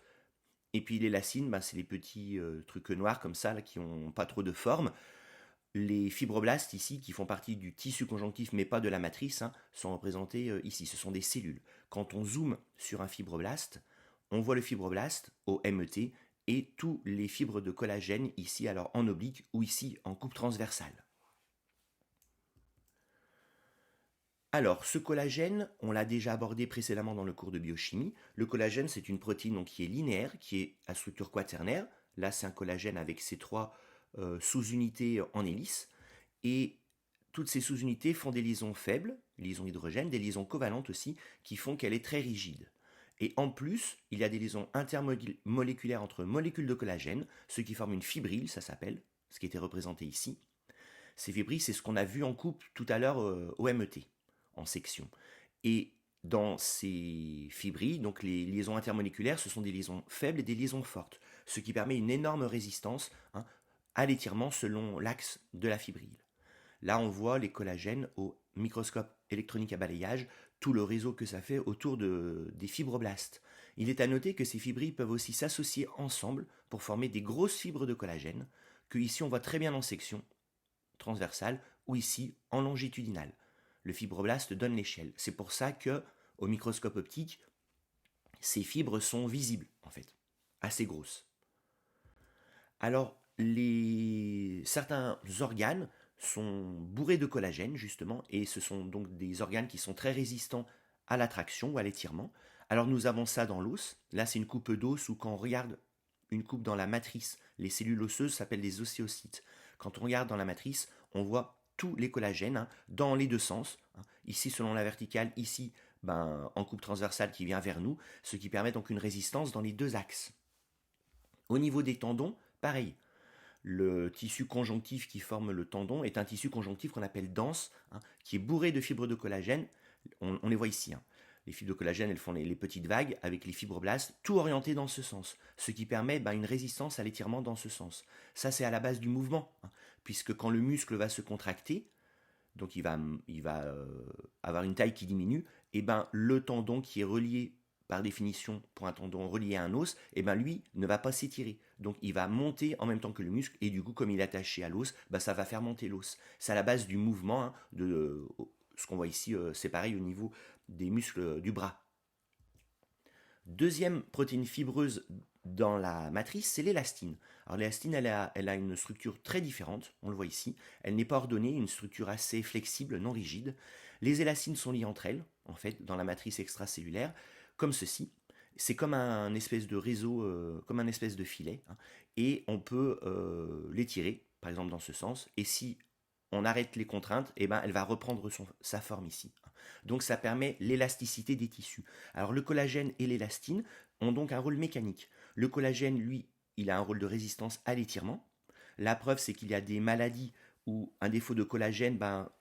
Et puis l'élastine, c'est les petits trucs noirs comme ça là, qui n'ont pas trop de forme. Les fibroblastes ici, qui font partie du tissu conjonctif mais pas de la matrice, sont représentés ici. Ce sont des cellules. Quand on zoome sur un fibroblaste, on voit le fibroblaste au MET et tous les fibres de collagène ici alors en oblique ou ici en coupe transversale. Alors, ce collagène, on l'a déjà abordé précédemment dans le cours de biochimie. Le collagène, c'est une protéine donc, qui est linéaire, qui est à structure quaternaire. Là, c'est un collagène avec ses trois sous-unités en hélice. Et toutes ces sous-unités font des liaisons faibles, liaisons hydrogènes, des liaisons covalentes aussi, qui font qu'elle est très rigide. Et en plus, il y a des liaisons intermoléculaires entre molécules de collagène, ce qui forme une fibrille, ça s'appelle, ce qui était représenté ici. Ces fibrilles, c'est ce qu'on a vu en coupe tout à l'heure au MET, en section. Et dans ces fibrilles, donc les liaisons intermoléculaires, ce sont des liaisons faibles et des liaisons fortes, ce qui permet une énorme résistance à l'étirement selon l'axe de la fibrille. Là, on voit les collagènes au microscope électronique à balayage, tout le réseau que ça fait autour des fibroblastes. Il est à noter que ces fibrilles peuvent aussi s'associer ensemble pour former des grosses fibres de collagène, que ici on voit très bien en section transversale ou ici en longitudinale. Le fibroblaste donne l'échelle. C'est pour ça que, au microscope optique, ces fibres sont visibles, en fait, assez grosses. Alors, certains organes sont bourrés de collagène, justement, et ce sont donc des organes qui sont très résistants à l'attraction ou à l'étirement. Alors nous avons ça dans l'os. Là, c'est une coupe d'os où quand on regarde une coupe dans la matrice, les cellules osseuses s'appellent des ostéocytes. Quand on regarde dans la matrice, on voit tous les collagènes dans les deux sens. Ici selon la verticale, ici en coupe transversale qui vient vers nous, ce qui permet donc une résistance dans les deux axes. Au niveau des tendons, pareil. Le tissu conjonctif qui forme le tendon est un tissu conjonctif qu'on appelle dense, qui est bourré de fibres de collagène. On les voit ici. Les fibres de collagène, elles font les petites vagues avec les fibroblastes, tout orienté dans ce sens, ce qui permet une résistance à l'étirement dans ce sens. Ça, c'est à la base du mouvement, puisque quand le muscle va se contracter, donc il va avoir une taille qui diminue, et le tendon qui est relié par définition pour un tendon relié à un os, lui ne va pas s'étirer. Donc il va monter en même temps que le muscle, et du coup comme il est attaché à l'os, ça va faire monter l'os. C'est à la base du mouvement, ce qu'on voit ici, c'est pareil au niveau des muscles du bras. Deuxième protéine fibreuse dans la matrice, c'est l'élastine. Alors l'élastine, elle a une structure très différente, on le voit ici. Elle n'est pas ordonnée, une structure assez flexible, non rigide. Les élastines sont liées entre elles, en fait, dans la matrice extracellulaire, comme ceci. C'est comme un espèce de réseau, comme un espèce de filet, et on peut l'étirer, par exemple dans ce sens, et si on arrête les contraintes, elle va reprendre sa forme ici. Donc ça permet l'élasticité des tissus. Alors le collagène et l'élastine ont donc un rôle mécanique. Le collagène, lui, il a un rôle de résistance à l'étirement. La preuve, c'est qu'il y a des maladies où un défaut de collagène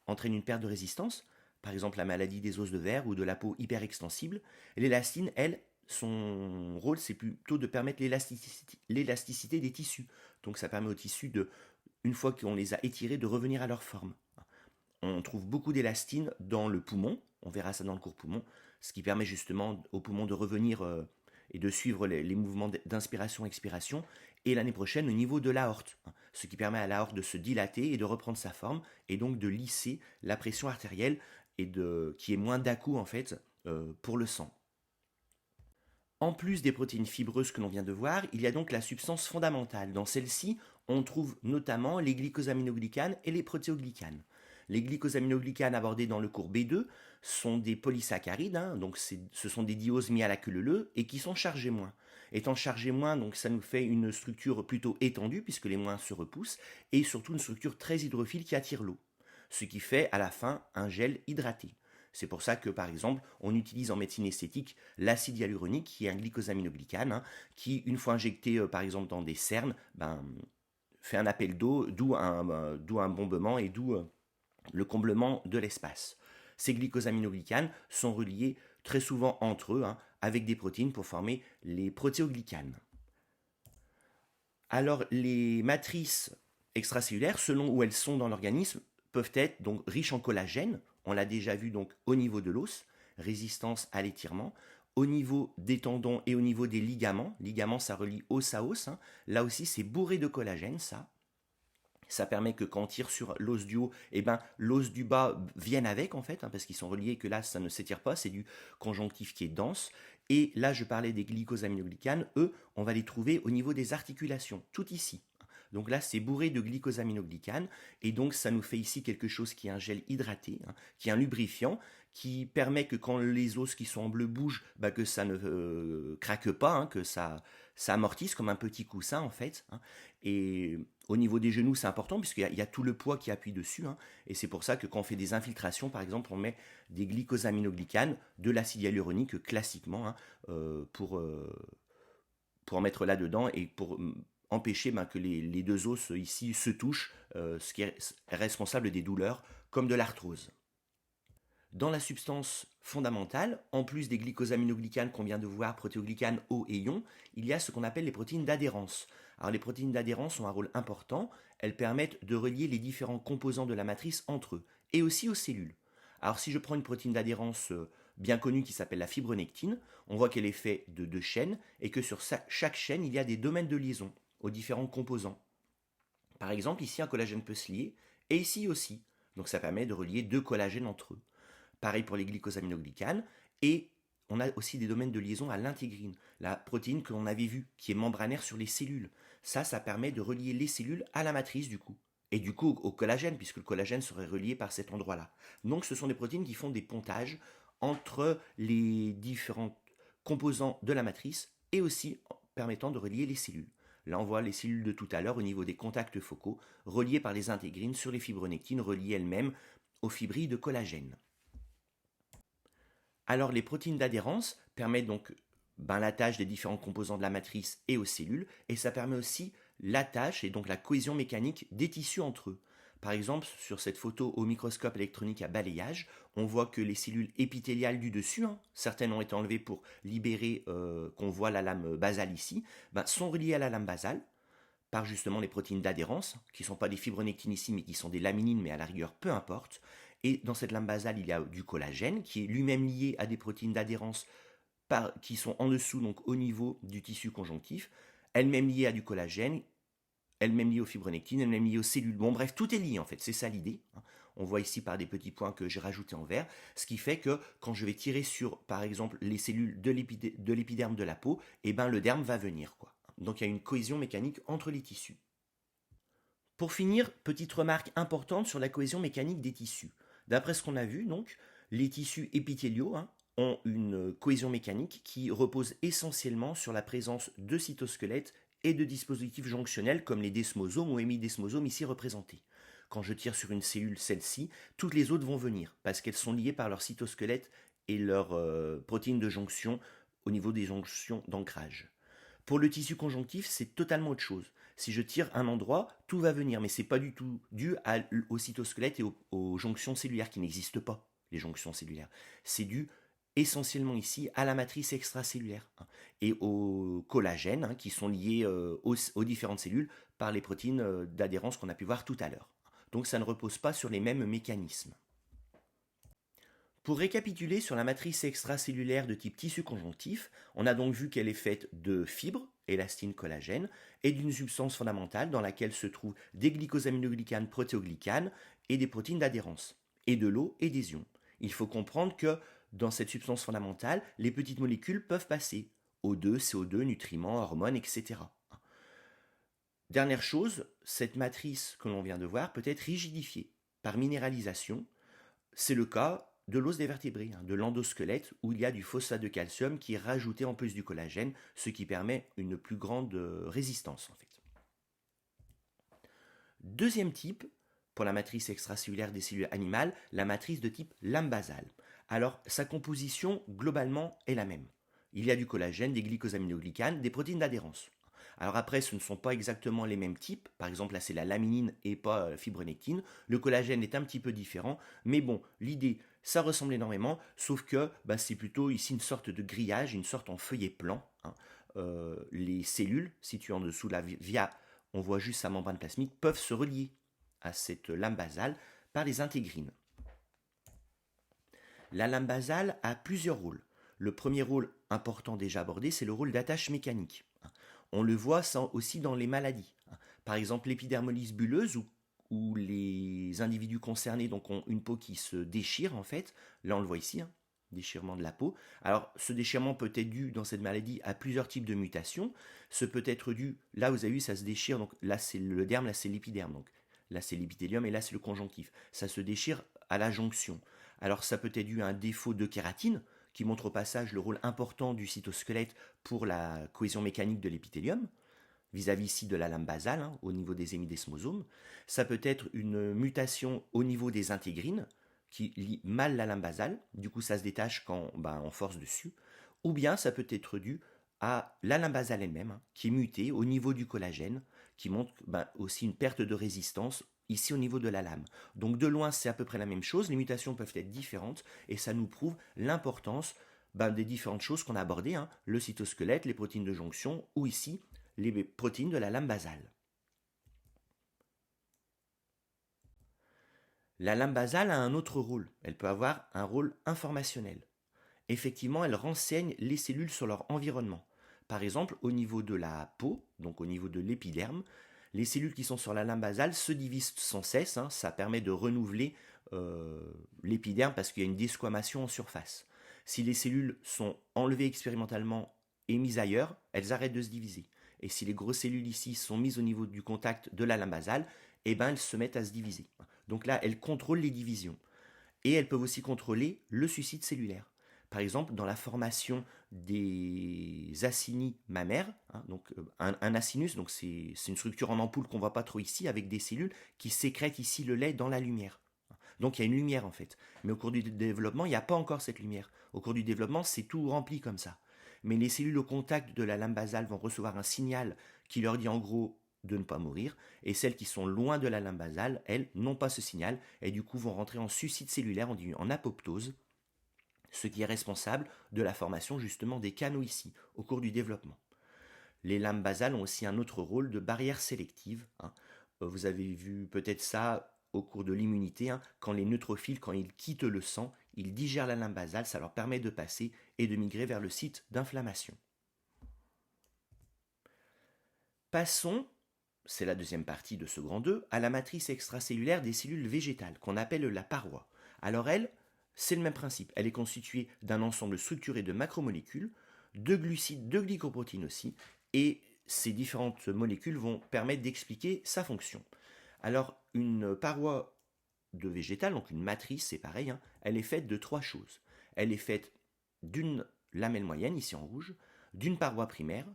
entraîne une perte de résistance, par exemple la maladie des os de verre ou de la peau hyperextensible. L'élastine, elle, son rôle, c'est plutôt de permettre l'élasticité des tissus. Donc ça permet aux tissus, une fois qu'on les a étirés, de revenir à leur forme. On trouve beaucoup d'élastine dans le poumon, on verra ça dans le cours poumon, ce qui permet justement au poumon de revenir et de suivre les mouvements d'inspiration-expiration, et l'année prochaine au niveau de l'aorte, ce qui permet à l'aorte de se dilater et de reprendre sa forme, et donc de lisser la pression artérielle, qui est moins d'à-coups en fait pour le sang. En plus des protéines fibreuses que l'on vient de voir, il y a donc la substance fondamentale. Dans celle-ci, on trouve notamment les glycosaminoglycanes et les protéoglycanes. Les glycosaminoglycanes abordés dans le cours B2 sont des polysaccharides, donc ce sont des dioses mis à la queue leu et qui sont chargés moins. Étant chargés moins, donc ça nous fait une structure plutôt étendue puisque les moins se repoussent et surtout une structure très hydrophile qui attire l'eau, ce qui fait à la fin un gel hydraté. C'est pour ça que, par exemple, on utilise en médecine esthétique l'acide hyaluronique, qui est un glycosaminoglycane, qui, une fois injecté, par exemple, dans des cernes, fait un appel d'eau, d'où un bombement et d'où le comblement de l'espace. Ces glycosaminoglycanes sont reliés très souvent entre eux, avec des protéines pour former les protéoglycanes. Alors, les matrices extracellulaires, selon où elles sont dans l'organisme, peuvent être donc riches en collagène. On l'a déjà vu donc au niveau de l'os, résistance à l'étirement, au niveau des tendons et au niveau des ligaments. Ligaments, ça relie os à os. Là aussi, c'est bourré de collagène, ça. Ça permet que quand on tire sur l'os du haut, l'os du bas vienne avec en fait, parce qu'ils sont reliés et que là, ça ne s'étire pas, c'est du conjonctif qui est dense. Et là, je parlais des glycosaminoglycanes, eux, on va les trouver au niveau des articulations, tout ici. Donc là, c'est bourré de glycosaminoglycanes, et donc ça nous fait ici quelque chose qui est un gel hydraté, qui est un lubrifiant, qui permet que quand les os qui sont en bleu bougent, que ça ne craque pas, que ça amortisse comme un petit coussin en fait. Et au niveau des genoux, c'est important puisqu'il y a tout le poids qui appuie dessus, et c'est pour ça que quand on fait des infiltrations, par exemple, on met des glycosaminoglycanes, de l'acide hyaluronique classiquement, pour en mettre là-dedans et pour empêcher que les deux os ici se touchent, ce qui est responsable des douleurs comme de l'arthrose. Dans la substance fondamentale, en plus des glycosaminoglycanes qu'on vient de voir, protéoglycanes, O et ions, il y a ce qu'on appelle les protéines d'adhérence. Alors les protéines d'adhérence ont un rôle important, elles permettent de relier les différents composants de la matrice entre eux, et aussi aux cellules. Alors si je prends une protéine d'adhérence bien connue qui s'appelle la fibronectine, on voit qu'elle est faite de 2 chaînes, et que sur chaque chaîne, il y a des domaines de liaison aux différents composants. Par exemple, ici un collagène peut se lier, et ici aussi. Donc ça permet de relier 2 collagènes entre eux. Pareil pour les glycosaminoglycanes, et on a aussi des domaines de liaison à l'intégrine, la protéine que l'on avait vue, qui est membranaire sur les cellules. Ça permet de relier les cellules à la matrice du coup. Et du coup au collagène, puisque le collagène serait relié par cet endroit-là. Donc ce sont des protéines qui font des pontages entre les différentes composants de la matrice et aussi permettant de relier les cellules. Là, on voit les cellules de tout à l'heure au niveau des contacts focaux, reliées par les intégrines sur les fibronectines, reliées elles-mêmes aux fibrilles de collagène. Alors, les protéines d'adhérence permettent donc l'attache des différents composants de la matrice et aux cellules, et ça permet aussi l'attache et donc la cohésion mécanique des tissus entre eux. Par exemple, sur cette photo au microscope électronique à balayage, on voit que les cellules épithéliales du dessus, certaines ont été enlevées pour libérer qu'on voit la lame basale ici, sont reliées à la lame basale par justement les protéines d'adhérence, qui ne sont pas des fibronectines ici, mais qui sont des laminines, mais à la rigueur, peu importe. Et dans cette lame basale, il y a du collagène, qui est lui-même lié à des protéines d'adhérence qui sont en dessous, donc au niveau du tissu conjonctif, elles-mêmes liées à du collagène, elles-mêmes liées aux fibronectines, elles-mêmes liées aux cellules. Bon, bref, tout est lié en fait, c'est ça l'idée. On voit ici par des petits points que j'ai rajoutés en vert, ce qui fait que quand je vais tirer sur, par exemple, les cellules de l'épiderme de la peau, le derme va venir, quoi. Donc il y a une cohésion mécanique entre les tissus. Pour finir, petite remarque importante sur la cohésion mécanique des tissus. D'après ce qu'on a vu, donc, les tissus épithéliaux ont une cohésion mécanique qui repose essentiellement sur la présence de cytosquelettes et de dispositifs jonctionnels comme les desmosomes ou hémidesmosomes ici représentés. Quand je tire sur une cellule, celle-ci, toutes les autres vont venir parce qu'elles sont liées par leur cytosquelette et leurs protéines de jonction au niveau des jonctions d'ancrage. Pour le tissu conjonctif, c'est totalement autre chose. Si je tire un endroit, tout va venir, mais ce n'est pas du tout dû au cytosquelette et aux jonctions cellulaires qui n'existent pas, les jonctions cellulaires. C'est dû essentiellement ici à la matrice extracellulaire et au collagène qui sont liés aux différentes cellules par les protéines d'adhérence qu'on a pu voir tout à l'heure. Donc ça ne repose pas sur les mêmes mécanismes. Pour récapituler sur la matrice extracellulaire de type tissu conjonctif, on a donc vu qu'elle est faite de fibres, élastine, collagène, et d'une substance fondamentale dans laquelle se trouvent des glycosaminoglycanes, protéoglycanes et des protéines d'adhérence, et de l'eau et des ions. Il faut comprendre que dans cette substance fondamentale, les petites molécules peuvent passer O2, CO2, nutriments, hormones, etc. Dernière chose, cette matrice que l'on vient de voir peut être rigidifiée par minéralisation. C'est le cas de l'os des vertébrés, de l'endosquelette, où il y a du phosphate de calcium qui est rajouté en plus du collagène, ce qui permet une plus grande résistance en fait. Deuxième type, pour la matrice extracellulaire des cellules animales, la matrice de type lame basale. Alors, sa composition, globalement, est la même. Il y a du collagène, des glycosaminoglycanes, des protéines d'adhérence. Alors après, ce ne sont pas exactement les mêmes types. Par exemple, là, c'est la laminine et pas la fibronectine. Le collagène est un petit peu différent. Mais bon, l'idée, ça ressemble énormément, sauf que c'est plutôt ici une sorte de grillage, une sorte en feuillet plan. Les cellules situées en dessous, on voit juste sa membrane plasmique, peuvent se relier à cette lame basale par les intégrines. La lame basale a plusieurs rôles. Le premier rôle important déjà abordé, c'est le rôle d'attache mécanique. On le voit aussi dans les maladies. Par exemple, l'épidermolyse bulleuse, où les individus concernés ont une peau qui se déchire en fait. Là, on le voit ici, déchirement de la peau. Alors, ce déchirement peut être dû dans cette maladie à plusieurs types de mutations. Ce peut être dû, là vous avez vu, ça se déchire, donc là c'est le derme, là c'est l'épiderme, donc là c'est l'épithélium et là c'est le conjonctif. Ça se déchire à la jonction. Alors ça peut être dû à un défaut de kératine, qui montre au passage le rôle important du cytosquelette pour la cohésion mécanique de l'épithélium, vis-à-vis ici de la lame basale, au niveau des hémidesmosomes. Ça peut être une mutation au niveau des intégrines, qui lie mal la lame basale, du coup ça se détache quand on force dessus, ou bien ça peut être dû à la lame basale elle-même, qui est mutée au niveau du collagène, qui montre aussi une perte de résistance ici au niveau de la lame. Donc de loin c'est à peu près la même chose, les mutations peuvent être différentes, et ça nous prouve l'importance des différentes choses qu'on a abordées, le cytosquelette, les protéines de jonction, ou ici les protéines de la lame basale. La lame basale a un autre rôle, elle peut avoir un rôle informationnel. Effectivement, elle renseigne les cellules sur leur environnement. Par exemple, au niveau de la peau, donc au niveau de l'épiderme, les cellules qui sont sur la lame basale se divisent sans cesse, ça permet de renouveler l'épiderme parce qu'il y a une desquamation en surface. Si les cellules sont enlevées expérimentalement et mises ailleurs, elles arrêtent de se diviser. Et si les grosses cellules ici sont mises au niveau du contact de la lame basale, elles se mettent à se diviser. Donc là, elles contrôlent les divisions. Et elles peuvent aussi contrôler le suicide cellulaire. par exemple dans la formation des acini mammaires, hein, donc un acinus, donc c'est une structure en ampoule qu'on ne voit pas trop ici, avec des cellules qui sécrètent ici le lait dans la lumière. Donc il y a une lumière en fait. Mais au cours du développement, il n'y a pas encore cette lumière. Au cours du développement, c'est tout rempli comme ça. Mais les cellules au contact de la lame basale vont recevoir un signal qui leur dit en gros de ne pas mourir, et celles qui sont loin de la lame basale, elles, n'ont pas ce signal, et du coup vont rentrer en suicide cellulaire, en apoptose, ce qui est responsable de la formation justement des canaux ici, au cours du développement. Les lames basales ont aussi un autre rôle de barrière sélective, hein. Vous avez vu peut-être ça au cours de l'immunité, hein, quand les neutrophiles, quand ils quittent le sang, ils digèrent la lame basale, ça leur permet de passer et de migrer vers le site d'inflammation. Passons, c'est la deuxième partie de ce grand 2, à la matrice extracellulaire des cellules végétales, qu'on appelle la paroi. Alors elle, c'est le même principe. Elle est constituée d'un ensemble structuré de macromolécules, de glucides, de glycoprotéines aussi, et ces différentes molécules vont permettre d'expliquer sa fonction. Alors, une paroi de végétal, donc une matrice, c'est pareil, hein, elle est faite de trois choses. Elle est faite d'une lamelle moyenne, ici en rouge, d'une paroi primaire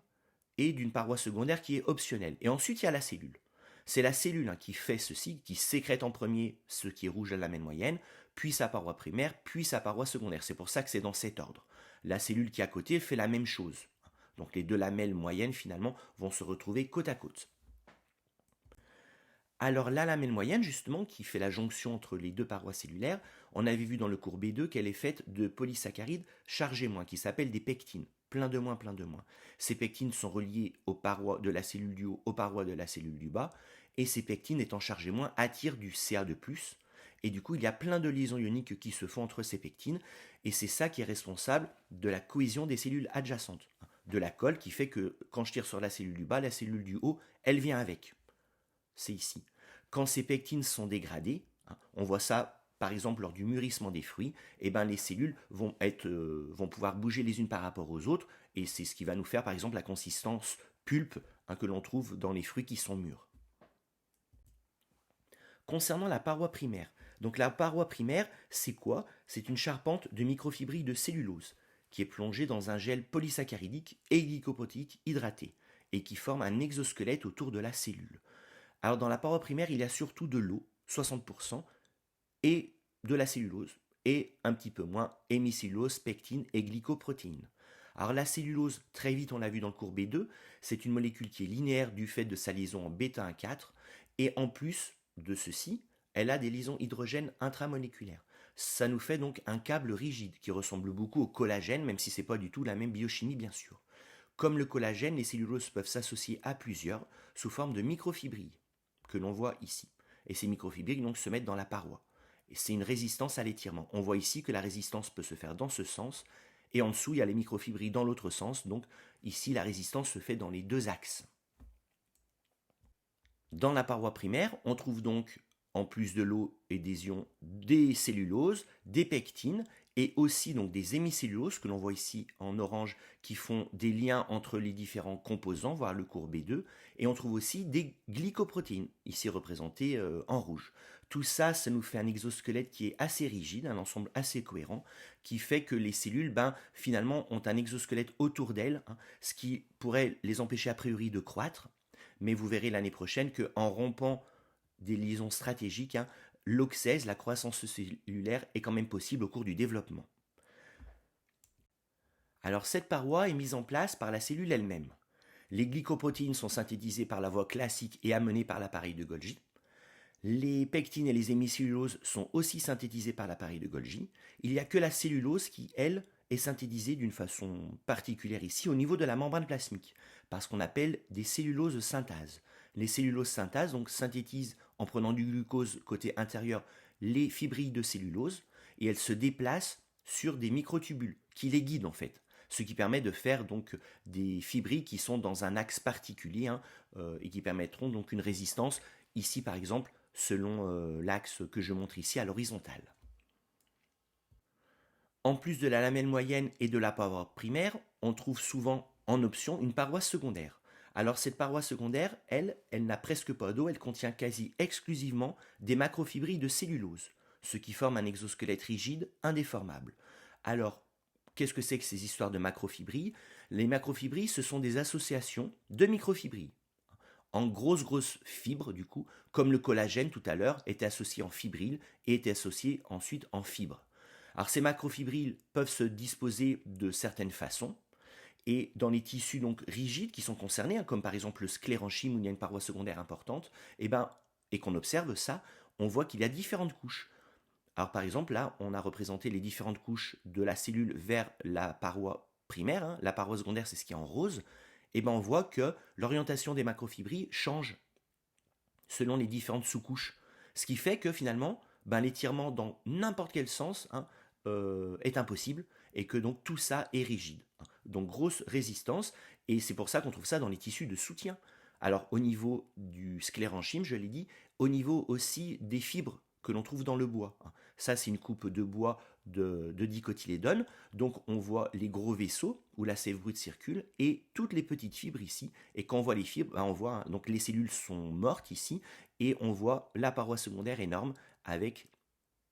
et d'une paroi secondaire qui est optionnelle. Et ensuite, il y a la cellule. C'est la cellule, hein, qui fait ceci, qui sécrète en premier ce qui est rouge, la lamelle moyenne, puis sa paroi primaire, puis sa paroi secondaire. C'est pour ça que c'est dans cet ordre. La cellule qui est à côté fait la même chose. Donc les deux lamelles moyennes, finalement, vont se retrouver côte à côte. Alors la lamelle moyenne, justement, qui fait la jonction entre les deux parois cellulaires, on avait vu dans le cours B2 qu'elle est faite de polysaccharides chargés moins, qui s'appellent des pectines. Plein de moins, plein de moins. Ces pectines sont reliées aux parois de la cellule du haut, aux parois de la cellule du bas, et ces pectines étant chargées moins attirent du Ca de plus, et du coup il y a plein de liaisons ioniques qui se font entre ces pectines, et c'est ça qui est responsable de la cohésion des cellules adjacentes, de la colle qui fait que quand je tire sur la cellule du bas, la cellule du haut, elle vient avec. C'est ici. Quand ces pectines sont dégradées, hein, on voit ça par exemple lors du mûrissement des fruits, et ben les cellules vont pouvoir bouger les unes par rapport aux autres, et c'est ce qui va nous faire par exemple la consistance pulpe, hein, que l'on trouve dans les fruits qui sont mûrs. Concernant la paroi primaire, donc la paroi primaire, c'est quoi? C'est une charpente de microfibrilles de cellulose qui est plongée dans un gel polysaccharidique et glycoprotéique hydraté et qui forme un exosquelette autour de la cellule. Alors dans la paroi primaire, il y a surtout de l'eau, 60%, et de la cellulose, et un petit peu moins hémicellulose, pectine et glycoprotéines. Alors la cellulose, très vite on l'a vu dans le cours B2, c'est une molécule qui est linéaire du fait de sa liaison en β1,4, et en plus de ceci, elle a des liaisons hydrogène intramoléculaires. Ça nous fait donc un câble rigide qui ressemble beaucoup au collagène, même si ce n'est pas du tout la même biochimie bien sûr. Comme le collagène, les celluloses peuvent s'associer à plusieurs sous forme de microfibrilles, que l'on voit ici. Et ces microfibrilles donc se mettent dans la paroi. Et c'est une résistance à l'étirement. On voit ici que la résistance peut se faire dans ce sens, et en dessous il y a les microfibrilles dans l'autre sens, donc ici la résistance se fait dans les deux axes. Dans la paroi primaire, on trouve donc, en plus de l'eau et des ions, des celluloses, des pectines, et aussi donc des hémicelluloses que l'on voit ici en orange qui font des liens entre les différents composants, voire le cours B2, et on trouve aussi des glycoprotéines, ici représentées en rouge. Tout ça, ça nous fait un exosquelette qui est assez rigide, un ensemble assez cohérent, qui fait que les cellules, finalement, ont un exosquelette autour d'elles, hein, ce qui pourrait les empêcher a priori de croître, mais vous verrez l'année prochaine qu'en rompant des liaisons stratégiques, hein, l'oxèse, la croissance cellulaire, est quand même possible au cours du développement. Alors cette paroi est mise en place par la cellule elle-même. Les glycoprotéines sont synthétisées par la voie classique et amenées par l'appareil de Golgi. Les pectines et les hémicelluloses sont aussi synthétisées par l'appareil de Golgi. Il n'y a que la cellulose qui, elle, est synthétisée d'une façon particulière ici au niveau de la membrane plasmique, par ce qu'on appelle des celluloses synthases. Les celluloses synthases donc synthétisent en prenant du glucose côté intérieur les fibrilles de cellulose et elles se déplacent sur des microtubules qui les guident en fait, ce qui permet de faire donc des fibrilles qui sont dans un axe particulier, hein, et qui permettront donc une résistance ici par exemple selon l'axe que je montre ici à l'horizontale. En plus de la lamelle moyenne et de la paroi primaire, on trouve souvent en option une paroi secondaire. Alors cette paroi secondaire, elle n'a presque pas d'eau, elle contient quasi exclusivement des macrofibrilles de cellulose, ce qui forme un exosquelette rigide indéformable. Alors, qu'est-ce que c'est que ces histoires de macrofibrilles? Les macrofibrilles, ce sont des associations de microfibrilles. En grosses fibres, du coup, comme le collagène tout à l'heure était associé en fibrille et était associé ensuite en fibres. Alors ces macrofibrilles peuvent se disposer de certaines façons, et dans les tissus donc rigides qui sont concernés, comme par exemple le sclérenchyme où il y a une paroi secondaire importante, et qu'on observe ça, on voit qu'il y a différentes couches. Alors par exemple là, on a représenté les différentes couches de la cellule vers la paroi primaire, hein. La paroi secondaire c'est ce qui est en rose, on voit que l'orientation des macrofibrilles change selon les différentes sous-couches. Ce qui fait que finalement, l'étirement dans n'importe quel sens, hein, est impossible et que donc tout ça est rigide. Donc grosse résistance, et c'est pour ça qu'on trouve ça dans les tissus de soutien. Alors au niveau du sclérenchyme, je l'ai dit, au niveau aussi des fibres que l'on trouve dans le bois. Ça, c'est une coupe de bois de dicotylédone. Donc on voit les gros vaisseaux où la sève brute circule et toutes les petites fibres ici. Et quand on voit les fibres, on voit donc les cellules sont mortes ici et on voit la paroi secondaire énorme avec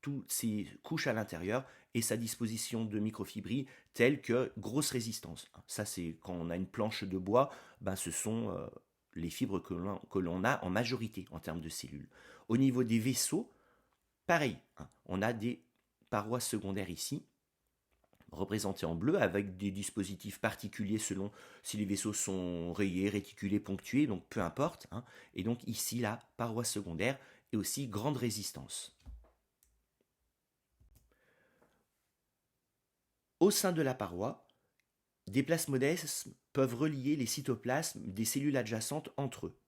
toutes ces couches à l'intérieur et sa disposition de microfibrilles telle que grosse résistance. Ça, c'est quand on a une planche de bois, ce sont les fibres que l'on a en majorité en termes de cellules. Au niveau des vaisseaux, pareil, hein, on a des parois secondaires ici, représentées en bleu, avec des dispositifs particuliers selon si les vaisseaux sont rayés, réticulés, ponctués, donc peu importe. Hein. Et donc ici, la paroi secondaire et aussi grande résistance. Au sein de la paroi, des plasmodesmes peuvent relier les cytoplasmes des cellules adjacentes entre eux.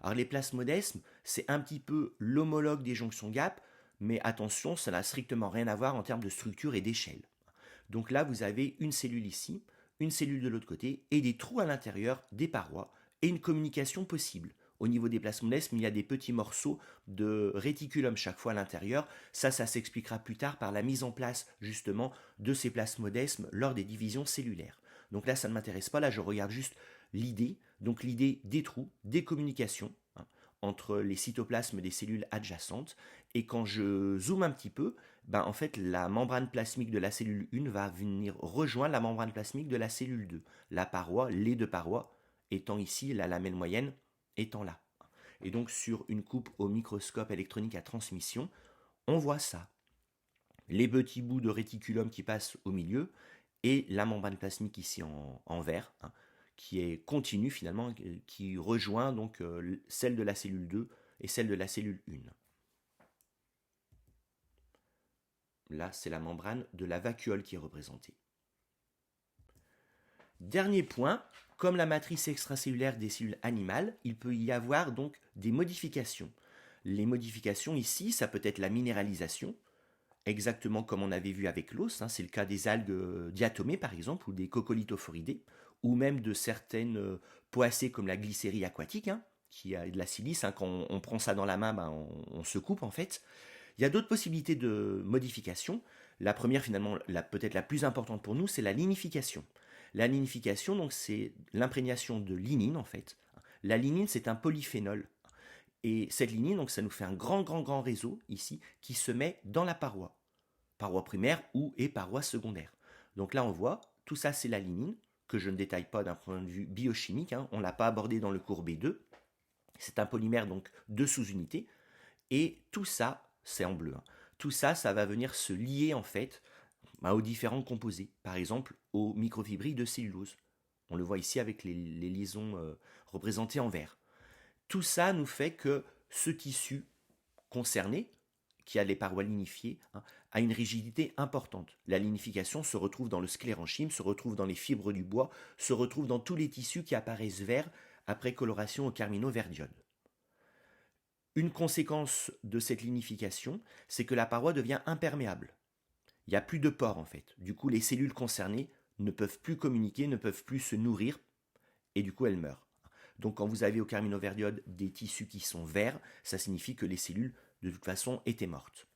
Alors les plasmodesmes, c'est un petit peu l'homologue des jonctions gap, mais attention, ça n'a strictement rien à voir en termes de structure et d'échelle. Donc là, vous avez une cellule ici, une cellule de l'autre côté, et des trous à l'intérieur des parois, et une communication possible. Au niveau des plasmodesmes, il y a des petits morceaux de réticulum chaque fois à l'intérieur. Ça s'expliquera plus tard par la mise en place justement de ces plasmodesmes lors des divisions cellulaires. Donc là, ça ne m'intéresse pas, là je regarde juste l'idée, donc l'idée des trous, des communications entre les cytoplasmes des cellules adjacentes. Et quand je zoome un petit peu, en fait, la membrane plasmique de la cellule 1 va venir rejoindre la membrane plasmique de la cellule 2. La paroi, les deux parois étant ici, la lamelle moyenne étant là. Et donc sur une coupe au microscope électronique à transmission, on voit ça. Les petits bouts de réticulum qui passent au milieu et la membrane plasmique ici en vert, hein, qui est continue finalement, qui rejoint donc celle de la cellule 2 et celle de la cellule 1. Là, c'est la membrane de la vacuole qui est représentée. Dernier point, comme la matrice extracellulaire des cellules animales, il peut y avoir donc des modifications. Les modifications ici, ça peut être la minéralisation, exactement comme on avait vu avec l'os, hein, c'est le cas des algues diatomées par exemple, ou des coccolithophoridés, ou même de certaines poacées comme la glycérie aquatique, hein, qui a de la silice, hein, quand on prend ça dans la main, on se coupe en fait. Il y a d'autres possibilités de modification. La première, finalement, peut-être la plus importante pour nous, c'est la lignification. La lignification, donc, c'est l'imprégnation de lignine, en fait. La lignine, c'est un polyphénol. Et cette lignine, donc, ça nous fait un grand réseau, ici, qui se met dans la paroi. Paroi primaire et paroi secondaire. Donc là, on voit, tout ça, c'est la lignine, que je ne détaille pas d'un point de vue biochimique. Hein, on ne l'a pas abordé dans le cours B2. C'est un polymère, donc, de sous-unités. Et tout ça, c'est en bleu. Hein. Tout ça, ça va venir se lier en fait aux différents composés. Par exemple, aux microfibrilles de cellulose. On le voit ici avec les liaisons représentées en vert. Tout ça nous fait que ce tissu concerné, qui a les parois lignifiées, hein, a une rigidité importante. La lignification se retrouve dans le sclérenchyme, se retrouve dans les fibres du bois, se retrouve dans tous les tissus qui apparaissent verts après coloration au carmino-vert-diode. Une conséquence de cette lignification, c'est que la paroi devient imperméable. Il n'y a plus de pores en fait. Du coup, les cellules concernées ne peuvent plus communiquer, ne peuvent plus se nourrir, et du coup, elles meurent. Donc quand vous avez au carmino-vert-diode des tissus qui sont verts, ça signifie que les cellules, de toute façon, étaient mortes.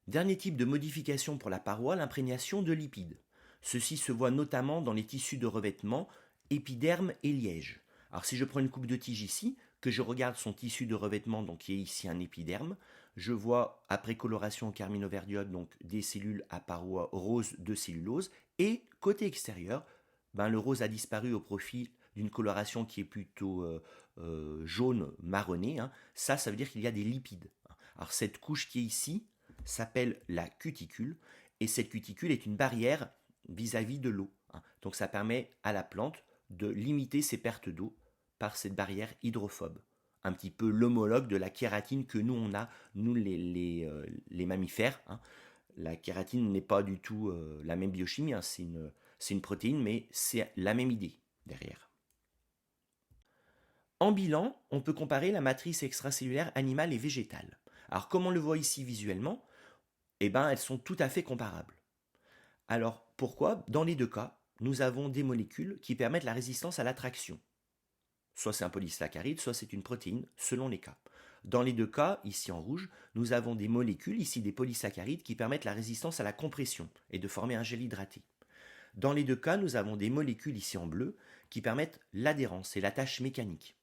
Dernier type de modification pour la paroi, l'imprégnation de lipides. Ceci se voit notamment dans les tissus de revêtement, épiderme et liège. Alors si je prends une coupe de tige ici, que je regarde son tissu de revêtement, donc qui est ici un épiderme. Je vois, après coloration au carminoverdiote, donc des cellules à parois roses de cellulose. Et côté extérieur, le rose a disparu au profit d'une coloration qui est plutôt jaune marronné. Ça veut dire qu'il y a des lipides. Alors cette couche qui est ici s'appelle la cuticule. Et cette cuticule est une barrière vis-à-vis de l'eau. Donc ça permet à la plante de limiter ses pertes d'eau par cette barrière hydrophobe. Un petit peu l'homologue de la kératine que nous on a, nous les mammifères. La kératine n'est pas du tout la même biochimie, c'est une protéine, mais c'est la même idée derrière. En bilan, on peut comparer la matrice extracellulaire animale et végétale. Alors comme on le voit ici visuellement, elles sont tout à fait comparables. Alors pourquoi? Dans les deux cas, nous avons des molécules qui permettent la résistance à l'attraction. Soit c'est un polysaccharide, soit c'est une protéine, selon les cas. Dans les deux cas, ici en rouge, nous avons des molécules, ici des polysaccharides, qui permettent la résistance à la compression et de former un gel hydraté. Dans les deux cas, nous avons des molécules, ici en bleu, qui permettent l'adhérence et l'attache mécanique.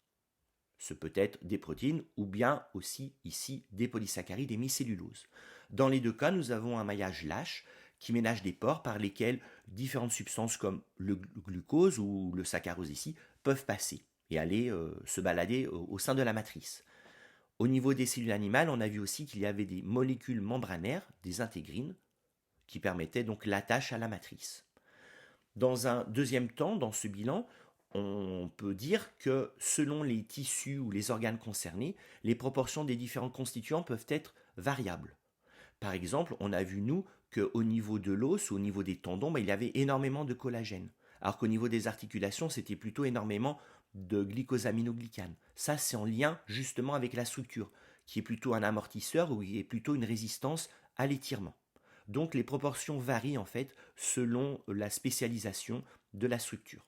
Ce peut être des protéines ou bien aussi ici des polysaccharides hémicellulose. Dans les deux cas, nous avons un maillage lâche qui ménage des pores par lesquels différentes substances comme le glucose ou le saccharose ici peuvent passer et aller se balader au sein de la matrice. Au niveau des cellules animales, on a vu aussi qu'il y avait des molécules membranaires, des intégrines, qui permettaient donc l'attache à la matrice. Dans un deuxième temps, dans ce bilan, on peut dire que selon les tissus ou les organes concernés, les proportions des différents constituants peuvent être variables. Par exemple, on a vu, nous, qu'au niveau de l'os ou au niveau des tendons, il y avait énormément de collagène. Alors qu'au niveau des articulations, c'était plutôt énormément de glycosaminoglycane. Ça, c'est en lien justement avec la structure, qui est plutôt un amortisseur ou qui est plutôt une résistance à l'étirement. Donc les proportions varient en fait selon la spécialisation de la structure.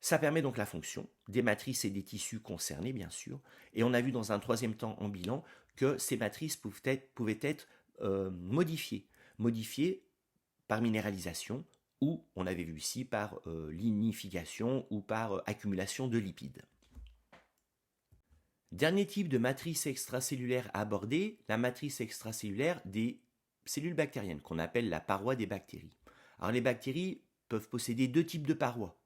Ça permet donc la fonction des matrices et des tissus concernés, bien sûr. Et on a vu dans un troisième temps en bilan que ces matrices pouvaient être modifiées par minéralisation ou, on avait vu ici, par lignification ou par accumulation de lipides. Dernier type de matrice extracellulaire à aborder, la matrice extracellulaire des cellules bactériennes, qu'on appelle la paroi des bactéries. Alors les bactéries peuvent posséder deux types de parois.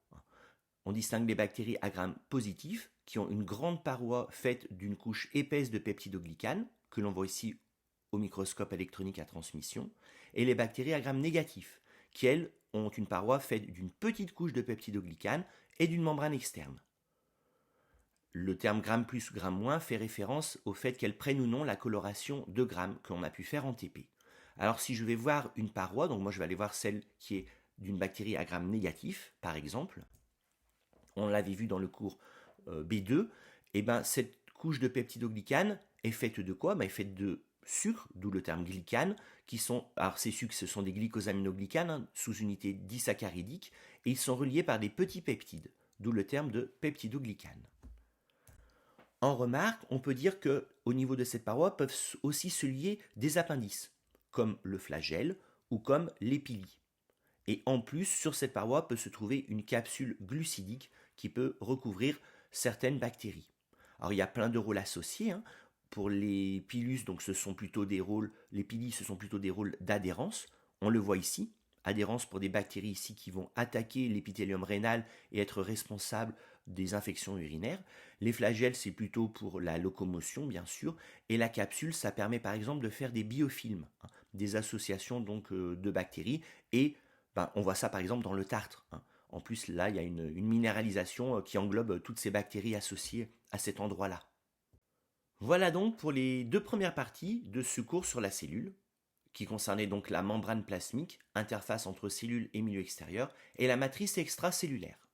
On distingue les bactéries à gram positif, qui ont une grande paroi faite d'une couche épaisse de peptidoglycane, que l'on voit ici au microscope électronique à transmission, et les bactéries à gram négatif, qui elles ont une paroi faite d'une petite couche de peptidoglycane et d'une membrane externe. Le terme gramme plus ou gramme moins fait référence au fait qu'elles prennent ou non la coloration de grammes que l'on a pu faire en TP. Alors si je vais voir une paroi, donc moi je vais aller voir celle qui est d'une bactérie à gramme négatif, par exemple, on l'avait vu dans le cours B2, cette couche de peptidoglycane est faite de quoi? Elle est faite de sucres, d'où le terme glycane, alors ces sucres ce sont des glycosaminoglycanes sous unité disaccharidique, et ils sont reliés par des petits peptides, d'où le terme de peptidoglycane. En remarque, on peut dire qu'au niveau de cette paroi peuvent aussi se lier des appendices, comme le flagelle ou comme l'épilie. Et en plus, sur cette paroi peut se trouver une capsule glucidique qui peut recouvrir certaines bactéries. Alors il y a plein de rôles associés. Pour les pilus, donc ce sont plutôt des rôles d'adhérence. On le voit ici, adhérence pour des bactéries ici qui vont attaquer l'épithélium rénal et être responsables des infections urinaires. Les flagelles, c'est plutôt pour la locomotion, bien sûr. Et la capsule, ça permet par exemple de faire des biofilms, des associations donc de bactéries. Et on voit ça par exemple dans le tartre. En plus, là, il y a une minéralisation qui englobe toutes ces bactéries associées à cet endroit-là. Voilà donc pour les deux premières parties de ce cours sur la cellule, qui concernait donc la membrane plasmique, interface entre cellules et milieu extérieur, et la matrice extracellulaire.